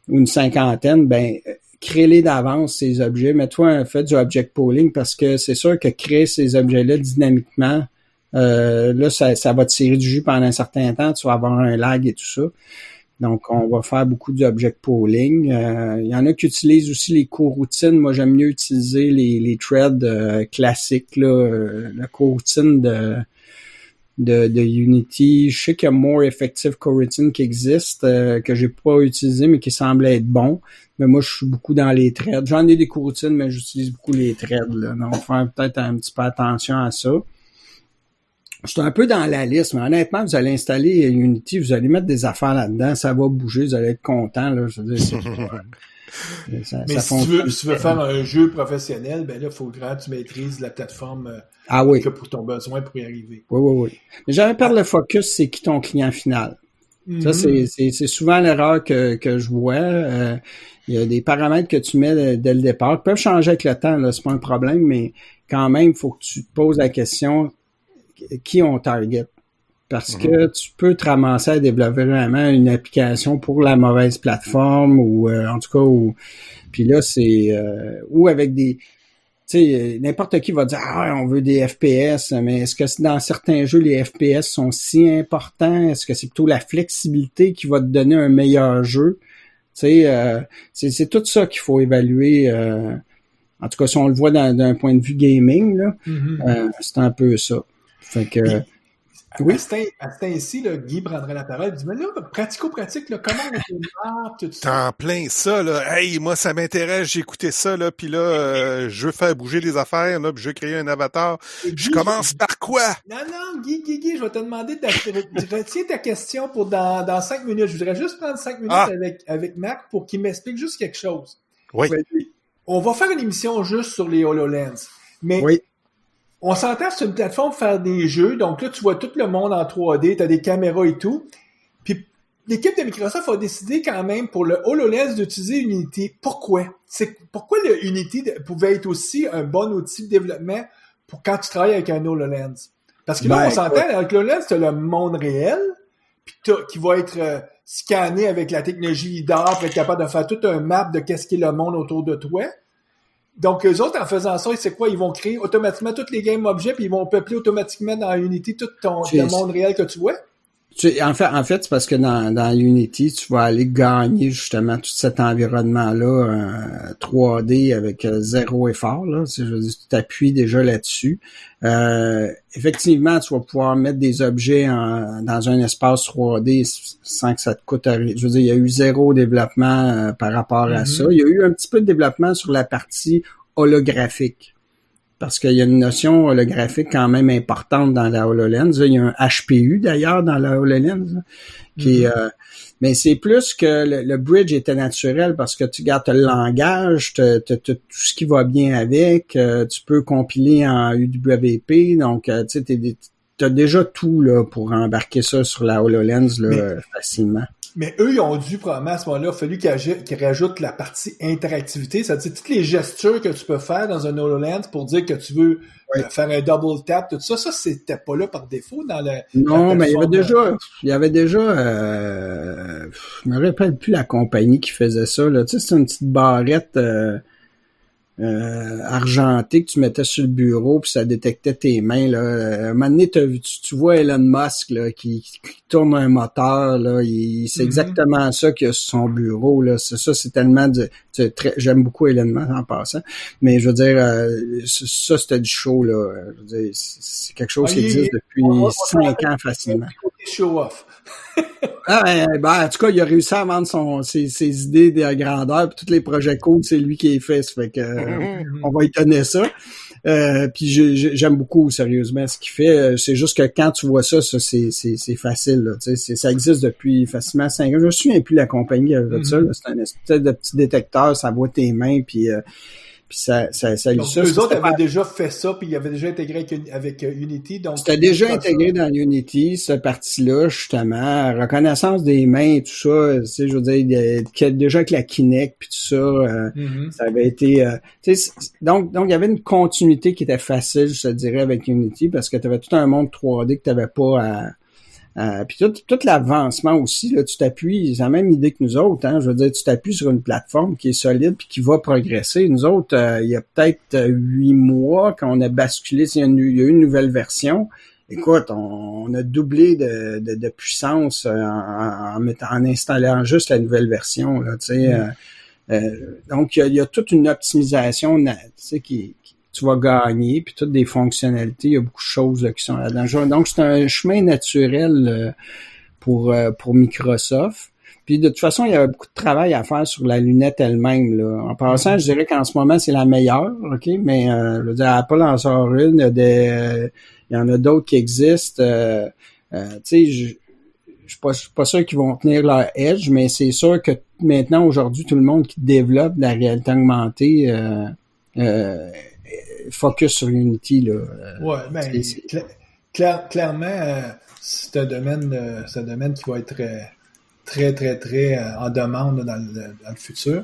ou une cinquantaine, ben crée-les d'avance, ces objets. Mets-toi fais du object pooling parce que c'est sûr que créer ces objets-là dynamiquement, là, ça va te tirer du jus pendant un certain temps. Tu vas avoir un lag et tout ça. Donc, on va faire beaucoup d'object pooling. Il y en a qui utilisent aussi les coroutines. Moi, j'aime mieux utiliser les threads classiques, là, la coroutine de Unity. Je sais qu'il y a More Effective Coroutine qui existe, que j'ai pas utilisé, mais qui semble être bon. Mais moi, je suis beaucoup dans les threads. J'en ai des coroutines, mais j'utilise beaucoup les threads, là. Donc, faire peut-être un petit peu attention à ça. Je suis un peu dans la liste, mais honnêtement, vous allez installer Unity, vous allez mettre des affaires là-dedans, ça va bouger, vous allez être content, là. Je veux dire, mais si tu veux faire un jeu professionnel, ben là, il faudra que tu maîtrises la plateforme oui. pour ton besoin pour y arriver. Oui. Mais jamais perdre le focus, c'est qui ton client final. Ça, c'est souvent l'erreur que je vois. Il y a des paramètres que tu mets dès le départ. Ils peuvent changer avec le temps, là, c'est pas un problème, mais quand même, il faut que tu te poses la question qui on target. Parce que tu peux te ramasser à développer vraiment une application pour la mauvaise plateforme ou en tout cas puis là c'est ou avec des tu sais n'importe qui va dire on veut des FPS, mais est-ce que dans certains jeux les FPS sont si importants? Est-ce que c'est plutôt la flexibilité qui va te donner un meilleur jeu? Tu sais c'est tout ça qu'il faut évaluer en tout cas si on le voit d'un point de vue gaming là, c'est un peu ça. Fait que oui. À ce temps-ci, Guy prendrait la parole et dit, mais là, pratico-pratique, là, comment on fait tout ça? T'en plein ça, là. Hey, moi, ça m'intéresse, j'ai écouté ça, là, puis là, je veux faire bouger les affaires, là, puis je veux créer un avatar. Je commence par quoi? Non, Guy, je vais te demander retiens ta question pour dans 5 minutes. Je voudrais juste prendre 5 minutes avec Marc pour qu'il m'explique juste quelque chose. Oui. On va faire une émission juste sur les HoloLens. Mais on s'entend sur une plateforme pour faire des jeux, donc là, tu vois tout le monde en 3D, tu as des caméras et tout. Puis l'équipe de Microsoft a décidé quand même pour le HoloLens d'utiliser Unity. Pourquoi? Pourquoi le Unity pouvait être aussi un bon outil de développement pour quand tu travailles avec un HoloLens? Parce que là, on s'entend, avec l'HoloLens, tu as le monde réel, puis qui va être scanné avec la technologie LiDAR pour être capable de faire tout un map de qu'est-ce qu'est le monde autour de toi. Donc, eux autres, en faisant ça, c'est quoi? Ils vont créer automatiquement tous les game objets, puis ils vont peupler automatiquement dans Unity tout le monde réel que tu vois? En fait, c'est parce que dans Unity, tu vas aller gagner justement tout cet environnement-là 3D avec zéro effort. Là. Je veux dire, tu t'appuies déjà là-dessus. Effectivement, tu vas pouvoir mettre des objets dans un espace 3D sans que ça te coûte rien. Je veux dire, il y a eu zéro développement par rapport à ça. Il y a eu un petit peu de développement sur la partie holographique. Parce qu'il y a une notion holographique quand même importante dans la HoloLens. Il y a un HPU d'ailleurs dans la HoloLens qui mais c'est plus que le bridge était naturel parce que tu gardes le langage, tout ce qui va bien avec, tu peux compiler en UWP, donc tu sais t'as déjà tout là pour embarquer ça sur la HoloLens là, facilement. Mais eux, ils ont dû, probablement, à ce moment-là, il a fallu qu'ils rajoutent la partie interactivité, c'est-à-dire toutes les gestures que tu peux faire dans un HoloLens pour dire que tu veux faire un double tap, tout ça, c'était pas là par défaut dans le... Non, mais il y avait déjà, je me rappelle plus la compagnie qui faisait ça, là. Tu sais, c'est une petite barrette, argenté que tu mettais sur le bureau puis ça détectait tes mains là. À un moment donné, tu vois Elon Musk là qui tourne un moteur là, c'est exactement ça qu'il y a sur son bureau là. C'est tellement j'aime beaucoup Elon Musk en passant, mais je veux dire ça c'était du show là. Je veux dire, c'est quelque chose qui existe depuis 5 ans facilement. Show off. En tout cas, il a réussi à vendre ses idées de grandeur, puis tous les projets cool, c'est lui qui les fait. Ça fait que on va y tenir ça. Puis j'aime beaucoup sérieusement ce qu'il fait. C'est juste que quand tu vois ça c'est facile. Là, ça existe depuis facilement 5 ans. Je me souviens plus la compagnie avec ça. Là. C'est un espèce de petit détecteur, ça voit tes mains, puis ça donc, eux autres avaient déjà fait ça, puis ils avaient déjà intégré avec Unity. Donc c'était déjà intégré dans Unity, cette partie-là, justement, reconnaissance des mains, tout ça, tu sais, je veux dire, déjà avec la Kinect, puis tout ça, ça avait été... donc, il y avait une continuité qui était facile, je te dirais, avec Unity, parce que tu avais tout un monde 3D que tu n'avais pas à... Puis tout l'avancement aussi, là, tu t'appuies, c'est la même idée que nous autres, hein, je veux dire, tu t'appuies sur une plateforme qui est solide puis qui va progresser. Nous autres, il y a peut-être 8 mois qu'on a basculé, il y a eu une nouvelle version. Écoute, on a doublé de puissance en installant juste la nouvelle version, là, tu sais. Donc, il y a toute une optimisation, tu sais, qui tu vas gagner, puis toutes des fonctionnalités, il y a beaucoup de choses là, qui sont là-dedans. Donc, c'est un chemin naturel pour Microsoft. Puis, de toute façon, il y a beaucoup de travail à faire sur la lunette elle-même. Là. En passant, je dirais qu'en ce moment, c'est la meilleure, OK? Mais, je veux dire, Apple en sort une, il y en a d'autres qui existent. Tu sais, je suis pas sûr qu'ils vont tenir leur edge, mais c'est sûr que maintenant, aujourd'hui, tout le monde qui développe la réalité augmentée focus sur Unity là. Ouais, ben clairement c'est un domaine qui va être très, très, très en demande dans le futur.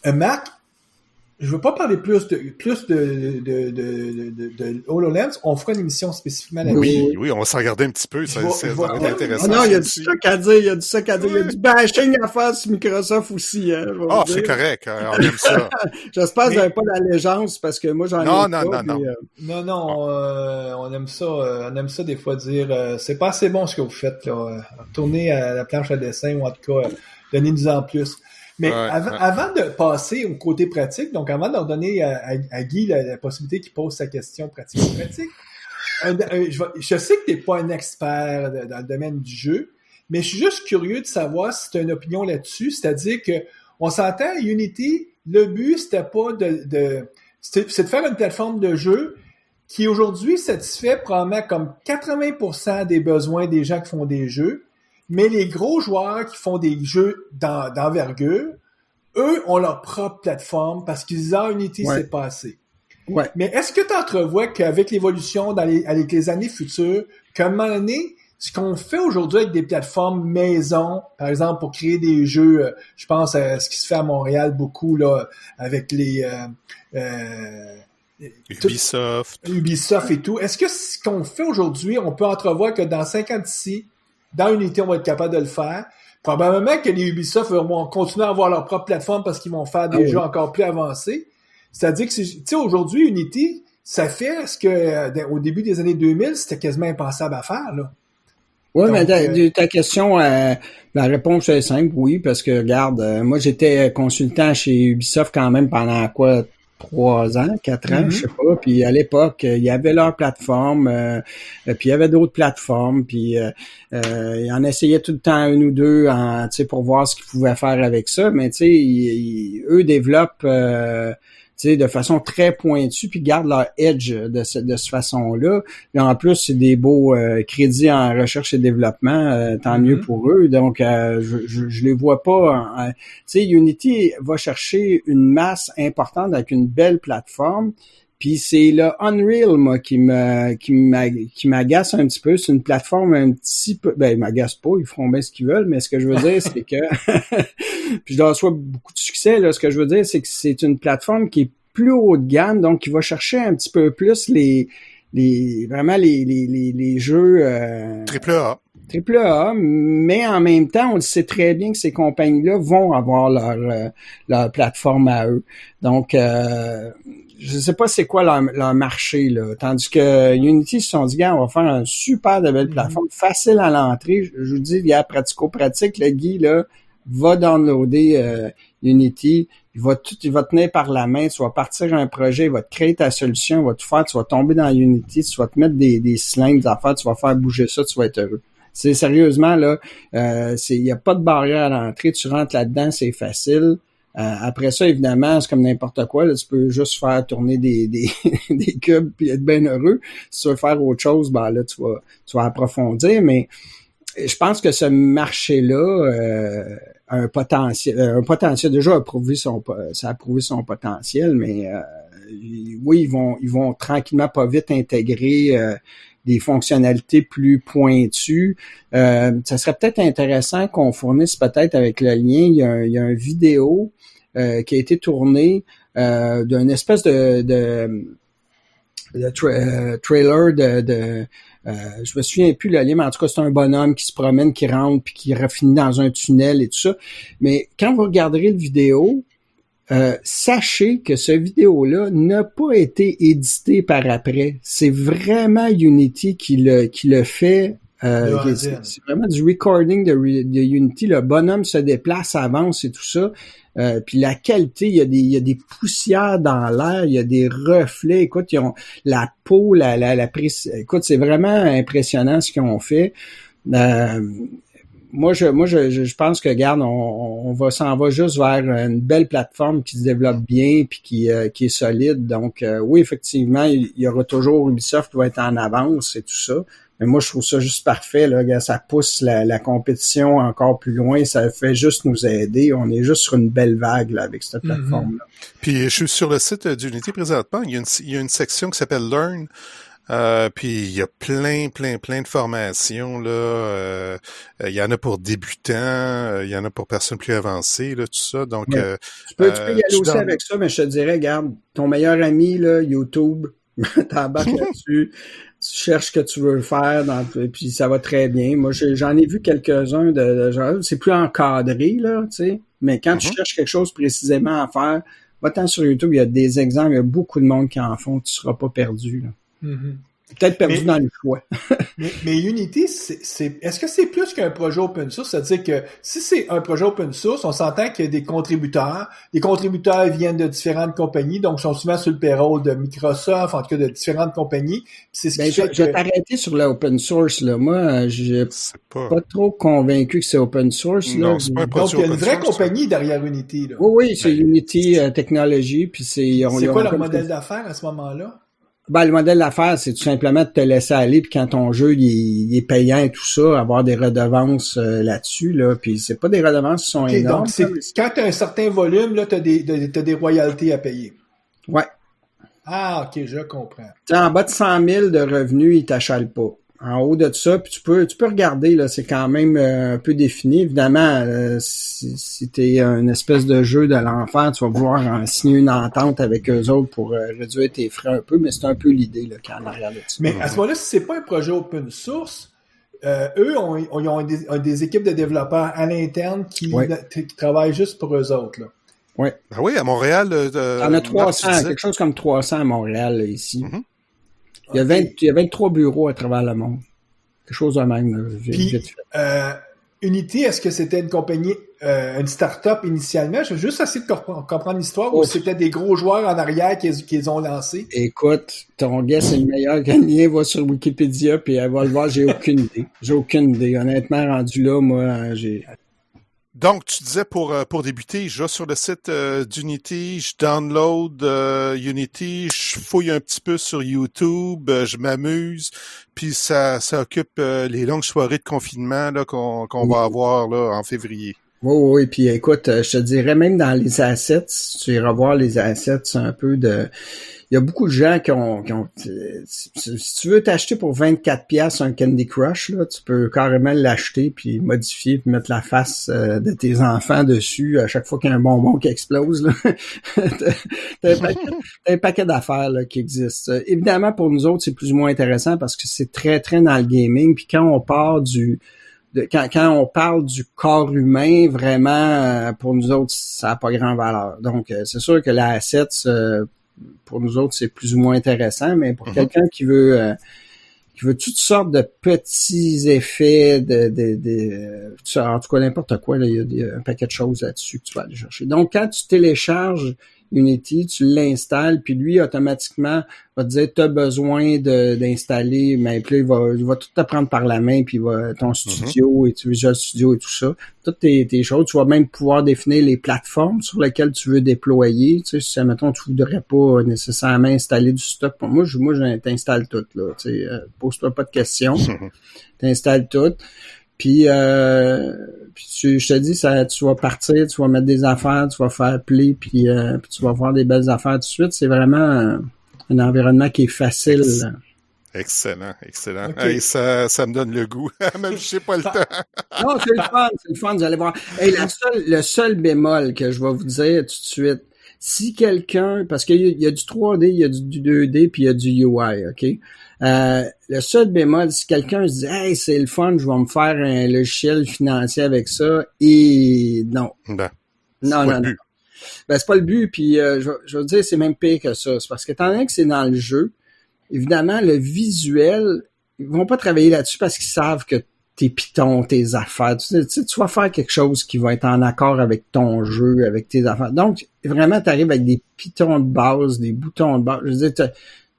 Marc, je veux pas parler plus de HoloLens. On fera une émission spécifiquement là-dessus. Oui, on va s'en regarder un petit peu. Ça va être intéressant. Non, il y a du stock à dire, il y a du bashing à faire sur Microsoft aussi. C'est correct. On aime ça. J'espère que vous n'avez pas d'allégeance parce que moi, j'en ai pas. Non, on aime ça. On aime ça des fois dire c'est pas assez bon ce que vous faites. Là. Retournez à la planche à dessin ou en tout cas, donnez-nous en plus. Mais avant de passer au côté pratique, donc avant de donner à Guy la possibilité qu'il pose sa question pratique, je sais que tu n'es pas un expert dans le domaine du jeu, mais je suis juste curieux de savoir si tu as une opinion là-dessus. C'est-à-dire que on s'entend, Unity, le but, c'était pas c'est de faire une plateforme de jeu qui aujourd'hui satisfait probablement comme 80% des besoins des gens qui font des jeux. Mais les gros joueurs qui font des jeux d'envergure, eux ont leur propre plateforme parce qu'ils disent Unity, c'est pas assez. Ouais. Mais est-ce que tu entrevois qu'avec l'évolution avec les années futures, qu'à un moment donné, ce qu'on fait aujourd'hui avec des plateformes maison, par exemple pour créer des jeux, je pense à ce qui se fait à Montréal beaucoup là avec les Ubisoft et tout. Est-ce que ce qu'on fait aujourd'hui, on peut entrevoir que dans 5 ans d'ici, dans Unity, on va être capable de le faire. Probablement que les Ubisoft vont continuer à avoir leur propre plateforme parce qu'ils vont faire des jeux encore plus avancés. C'est-à-dire que, tu sais, aujourd'hui, Unity, ça fait ce que, au début des années 2000, c'était quasiment impensable à faire, là. Oui, mais ta question, la réponse est simple, oui, parce que, regarde, moi, j'étais consultant chez Ubisoft quand même pendant 3 ans, 4 ans, je sais pas. Puis à l'époque, il y avait leur plateforme, puis il y avait d'autres plateformes, puis ils en essayaient tout le temps une ou deux, tu sais, pour voir ce qu'ils pouvaient faire avec ça. Mais tu sais, eux développent, tu sais, de façon très pointue, puis gardent leur edge de cette façon-là. Et en plus, c'est des beaux crédits en recherche et développement, tant mieux pour eux. Donc, je les vois pas. Tu sais, Unity va chercher une masse importante avec une belle plateforme. Puis c'est le Unreal, moi, qui m'agace un petit peu. C'est une plateforme un petit peu... Ben, ils m'agacent pas, ils feront bien ce qu'ils veulent, mais ce que je veux dire, c'est que... Puis je leur souhaite beaucoup de succès, là. Ce que je veux dire, c'est que c'est une plateforme qui est plus haut de gamme, donc qui va chercher un petit peu plus les jeux... Triple A, mais en même temps, on le sait très bien que ces compagnies-là vont avoir leur plateforme à eux. Donc... je sais pas c'est quoi leur marché, là. Tandis que Unity se sont dit, gars, on va faire un super de belle plateforme, facile à l'entrée. Je vous dis, il y a pratico-pratique. Le Guy, là, va downloader Unity. Il va tenir par la main. Tu vas partir un projet, il va te créer ta solution, il va tout faire. Tu vas tomber dans Unity, tu vas te mettre des cylindres, des affaires, tu vas faire bouger ça, tu vas être heureux. C'est sérieusement, là, il y a pas de barrière à l'entrée. Tu rentres là-dedans, c'est facile. Après ça, évidemment, c'est comme n'importe quoi. Là, tu peux juste faire tourner des cubes puis être bien heureux. Si tu veux faire autre chose, ben là, tu vas approfondir. Mais je pense que ce marché-là a un potentiel déjà ça a prouvé son potentiel, mais oui, ils vont tranquillement pas vite intégrer des fonctionnalités plus pointues. Ça serait peut-être intéressant qu'on fournisse peut-être avec le lien, il y a une vidéo qui a été tournée d'une espèce de trailer je me souviens plus le lien, mais en tout cas, c'est un bonhomme qui se promène, qui rentre, puis qui finit dans un tunnel et tout ça. Mais quand vous regarderez le vidéo, sachez que ce vidéo-là n'a pas été édité par après. C'est vraiment Unity qui le fait. C'est vraiment du recording de Unity. Le bonhomme se déplace, avance et tout ça. Puis la qualité, il y a des poussières dans l'air, il y a des reflets. Écoute, ils ont la peau, écoute, c'est vraiment impressionnant ce qu'ils ont fait. Moi, je pense que, regarde, on s'en va juste vers une belle plateforme qui se développe bien puis qui est solide. Donc, oui, effectivement, il y aura toujours Ubisoft qui va être en avance et tout ça. Mais moi, je trouve ça juste parfait, là. Ça pousse la compétition encore plus loin. Ça fait juste nous aider. On est juste sur une belle vague, là, avec cette plateforme-là. Puis, je suis sur le site d'Unity présentement. Il y a une section qui s'appelle Learn. Puis il y a plein de formations là. Il y en a pour débutants, il y en a pour personnes plus avancées là, tout ça. Donc ouais. Tu peux y aller aussi avec ça, mais je te dirais, regarde, ton meilleur ami là, YouTube, t'embarques là-dessus, tu cherches ce que tu veux faire, puis ça va très bien. Moi, j'en ai vu quelques-uns de genre, c'est plus encadré là, tu sais. Mais quand tu cherches quelque chose précisément à faire, va-t'en sur YouTube, il y a des exemples, il y a beaucoup de monde qui en font, tu seras pas perdu là. Mm-hmm. Peut-être perdu dans le choix. mais Unity, est-ce que c'est plus qu'un projet open source? C'est-à-dire que si c'est un projet open source, on s'entend qu'il y a des contributeurs. Les contributeurs viennent de différentes compagnies, donc sont souvent sur le payroll de Microsoft, en tout cas de différentes compagnies. C'est ce qui fait je vais t'arrêter sur l'open source. Là. Moi, je suis pas trop convaincu que c'est open source. Non, là. c'est pas un projet. Donc, il y a une vraie compagnie derrière Unity. Là. Oui, c'est Unity Technology. Puis c'est quoi leur modèle d'affaires à ce moment-là? Ben, le modèle d'affaires, c'est tout simplement de te laisser aller, puis quand ton jeu il est payant et tout ça, avoir des redevances là-dessus, là, puis c'est pas des redevances qui sont énormes. Donc, quand tu as un certain volume, là, tu as des royalties à payer. Ouais. Ah, OK, je comprends. En bas de 100 000 de revenus, ils t'achalent pas. En haut de ça, puis tu peux regarder, là, c'est quand même un peu défini. Évidemment, si t'es une espèce de jeu de l'enfer, tu vas vouloir signer une entente avec eux autres pour réduire tes frais un peu, mais c'est un peu l'idée là, quand on regarde ça. Mais à ce moment-là, si c'est pas un projet open source, eux ils ont des équipes de développeurs à l'interne qui travaillent juste pour eux autres. Là. Oui. Ben oui, à Montréal. T'en as 300, quelque chose comme 300 à Montréal, là, ici. Mm-hmm. Il y a 23 bureaux à travers le monde. Quelque chose de même. Là, puis, Unity, est-ce que c'était une compagnie, une start-up initialement? Je veux juste essayer de comprendre l'histoire ou c'était des gros joueurs en arrière qui les ont lancés? Écoute, ton guess est le meilleur que le mien. Va sur Wikipédia puis elle va le voir. J'ai aucune idée. J'ai aucune idée. Honnêtement, rendu là, moi, j'ai... Donc, tu disais pour débuter, je vais sur le site d'Unity, je download Unity, je fouille un petit peu sur YouTube, je m'amuse, puis ça occupe les longues soirées de confinement là qu'on va avoir là en février. Oui, puis écoute, je te dirais même dans les assets, tu iras voir les assets un peu de... Il y a beaucoup de gens qui ont si tu veux t'acheter pour 24$ un Candy Crush, là, tu peux carrément l'acheter puis modifier puis mettre la face de tes enfants dessus à chaque fois qu'il y a un bonbon qui explose. Là. T'as un paquet d'affaires là, qui existent. Évidemment, pour nous autres, c'est plus ou moins intéressant parce que c'est très, très dans le gaming. Puis quand on part quand on parle du corps humain, vraiment, pour nous autres, ça n'a pas grand valeur. Donc, c'est sûr que la assets, pour nous autres, c'est plus ou moins intéressant, mais pour quelqu'un qui veut toutes sortes de petits effets, en tout cas, n'importe quoi, là, il y a un paquet de choses là-dessus que tu vas aller chercher. Donc, quand tu télécharges Unity, tu l'installes, puis lui, automatiquement, va te dire, tu as besoin d'installer, mais puis il va tout te prendre par la main, puis ton studio, et Visual Studio et tout ça, toutes tes choses. Tu vas même pouvoir définir les plateformes sur lesquelles tu veux déployer. Tu sais, si, mettons, tu voudrais pas nécessairement installer du stock. Moi, je t'installe tout, là. Tu sais, pose-toi pas de questions. T'installes tout. Puis je te dis, tu vas partir, tu vas mettre des affaires, tu vas faire play, puis tu vas voir des belles affaires tout de suite. C'est vraiment un environnement qui est facile. Excellent. Okay. Hey, ça me donne le goût. Même si j'ai pas le temps. Non, c'est le fun, vous allez voir. Hey, le seul bémol que je vais vous dire tout de suite, si quelqu'un, parce qu'il y a du 3D, il y a du 2D, puis il y a du UI, OK? Le seul bémol, si quelqu'un se dit « Hey, c'est le fun, je vais me faire un logiciel financier avec ça », et non. Non. Ben, c'est pas le but, puis je veux dire, c'est même pire que ça. C'est parce que étant donné que c'est dans le jeu, évidemment, le visuel, ils vont pas travailler là-dessus parce qu'ils savent que tes pitons, tes affaires, tu vas faire quelque chose qui va être en accord avec ton jeu, avec tes affaires. Donc, vraiment, tu arrives avec des pitons de base, des boutons de base. Je veux dire,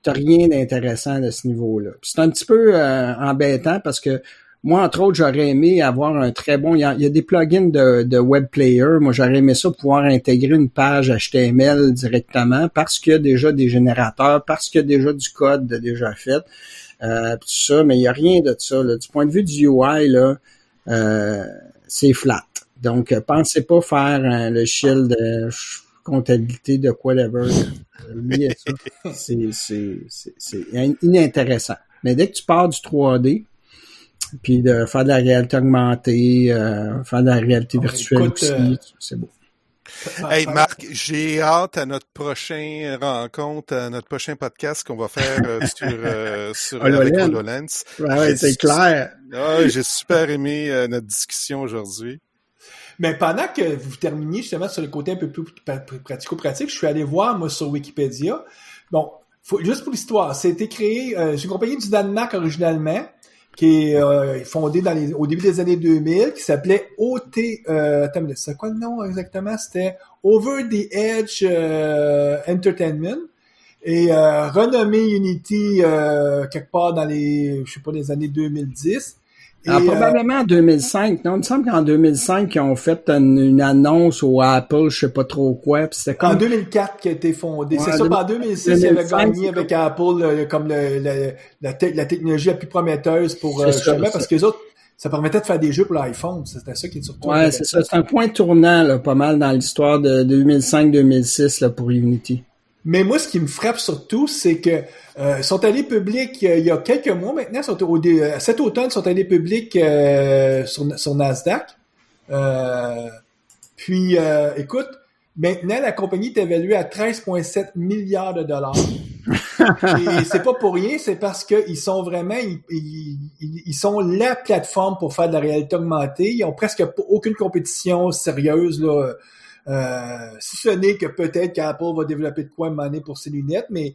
t'as rien d'intéressant de ce niveau-là. Puis c'est un petit peu embêtant parce que moi, entre autres, j'aurais aimé avoir un très bon... Il y a des plugins de web player. Moi, j'aurais aimé ça pouvoir intégrer une page HTML directement parce qu'il y a déjà des générateurs, parce qu'il y a déjà du code déjà fait. Tout ça, mais il n'y a rien de ça. Là. Du point de vue du UI, là, c'est flat. Donc, pensez pas faire un logiciel de... comptabilité de whatever. Lié à ça. C'est inintéressant. Mais dès que tu pars du 3D, puis de faire de la réalité augmentée, faire de la réalité virtuelle écoute, aussi, c'est beau. Hey Marc, j'ai hâte à notre prochaine rencontre, à notre prochain podcast qu'on va faire sur avec HoloLens. Ouais, c'est clair. J'ai super aimé notre discussion aujourd'hui. Mais pendant que vous terminiez justement sur le côté un peu plus pratico-pratique, je suis allé voir, moi, sur Wikipédia. Bon, juste pour l'histoire, c'était créé, c'est une compagnie du Danemark originalement, qui est fondée au début des années 2000, qui s'appelait attends, c'est quoi le nom exactement? C'était Over the Edge Entertainment. Et renommé Unity quelque part dans les années 2010. Probablement en 2005, non? Il me semble qu'en 2005, ils ont fait une annonce au Apple, je sais pas trop quoi. Puis c'était comme... En 2004 qui a été fondé. Ouais, c'est ça, en 2006, il avait gagné avec Apple comme la technologie la plus prometteuse pour justement, parce que les autres, ça permettait de faire des jeux pour l'iPhone. C'était ça qui est surtout. Ouais, c'est ça. C'est un point tournant, là, pas mal dans l'histoire de 2005-2006 là, pour Unity. Mais moi, ce qui me frappe surtout, c'est que sont allés publics il y a quelques mois maintenant, cet automne, sont allés publics sur Nasdaq. Puis, écoute, maintenant, la compagnie est évaluée à 13,7 milliards de dollars. Et c'est pas pour rien, c'est parce qu'ils sont vraiment, ils sont la plateforme pour faire de la réalité augmentée. Ils ont presque aucune compétition sérieuse, là. Si ce n'est que peut-être qu'Apple va développer de quoi mener pour ses lunettes, mais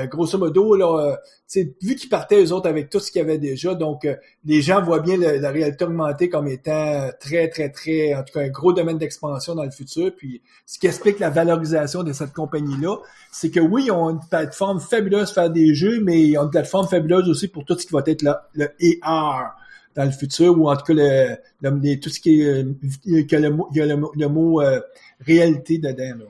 grosso modo, là, vu qu'ils partaient eux autres avec tout ce qu'il y avait déjà, donc les gens voient bien la réalité augmentée comme étant très, très, très, en tout cas un gros domaine d'expansion dans le futur. Puis ce qui explique la valorisation de cette compagnie-là, c'est que oui, ils ont une plateforme fabuleuse pour faire des jeux, mais ils ont une plateforme fabuleuse aussi pour tout ce qui va être le AR dans le futur, ou en tout cas tout ce qui est il y a le mot réalité dedans, là.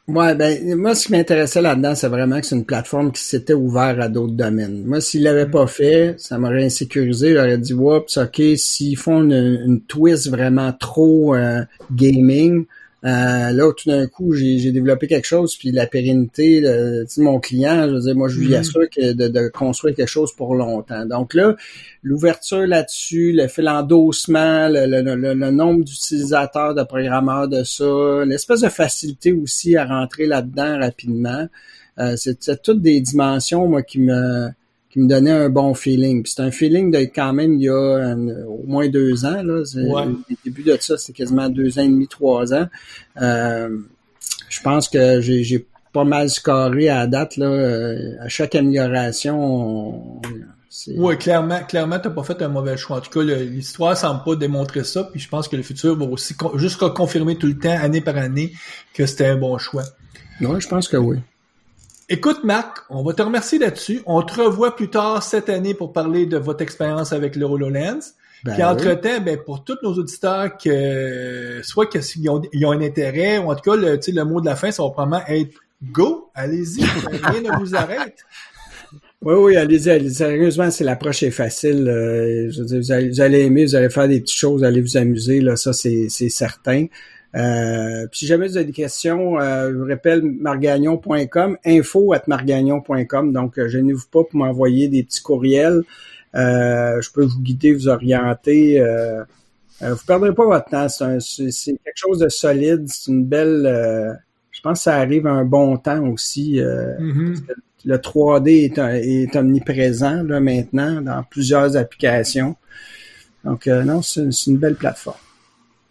Ouais, ben moi ce qui m'intéressait là-dedans, c'est vraiment que c'est une plateforme qui s'était ouverte à d'autres domaines. Moi, s'ils l'avaient pas fait, ça m'aurait insécurisé. J'aurais dit oups, ok, s'ils font une twist vraiment trop gaming, là tout d'un coup j'ai développé quelque chose, puis la pérennité de mon client, je veux dire, moi je lui assure que de construire quelque chose pour longtemps. Donc là, l'ouverture là-dessus, le fait l'endossement, le nombre d'utilisateurs, de programmeurs de ça, l'espèce de facilité aussi à rentrer là-dedans rapidement, c'est toutes des dimensions moi qui me donnait un bon feeling. Puis c'est un feeling d'être quand même il y a au moins 2 ans. Là. Ouais. Le début de ça, c'est quasiment 2 ans et demi, 3 ans. Je pense que j'ai pas mal scoré à la date. Là, à chaque amélioration, oui, clairement, t'as pas fait un mauvais choix. En tout cas, l'histoire semble pas démontrer ça. Puis je pense que le futur va aussi juste confirmer tout le temps, année par année, que c'était un bon choix. Oui, je pense que oui. Écoute, Marc, on va te remercier là-dessus. On te revoit plus tard cette année pour parler de votre expérience avec le HoloLens. Puis entre-temps, pour tous nos auditeurs soit qu'ils ont un intérêt, ou en tout cas, le mot de la fin, ça va probablement être « Go! Allez-y! Rien ne vous arrête! » Oui, allez-y. Sérieusement, c'est l'approche est facile. Je veux dire, vous allez aimer, vous allez faire des petites choses, vous allez vous amuser, là, ça, c'est certain. Puis si jamais vous avez des questions, je vous rappelle margagnon.com, info@margagnon.com. Donc, gênez-vous pas pour m'envoyer des petits courriels. Je peux vous guider, vous orienter. Vous perdrez pas votre temps. C'est quelque chose de solide. C'est une belle... je pense que ça arrive à un bon temps aussi. Parce que le 3D est omniprésent là maintenant dans plusieurs applications. Donc, non, c'est une belle plateforme.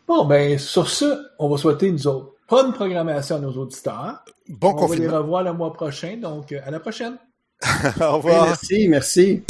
Bon, sur ce, on va souhaiter, nous autres, bonne programmation à nos auditeurs. Bon confinement. On va les revoir le mois prochain, donc à la prochaine. Au revoir. Merci.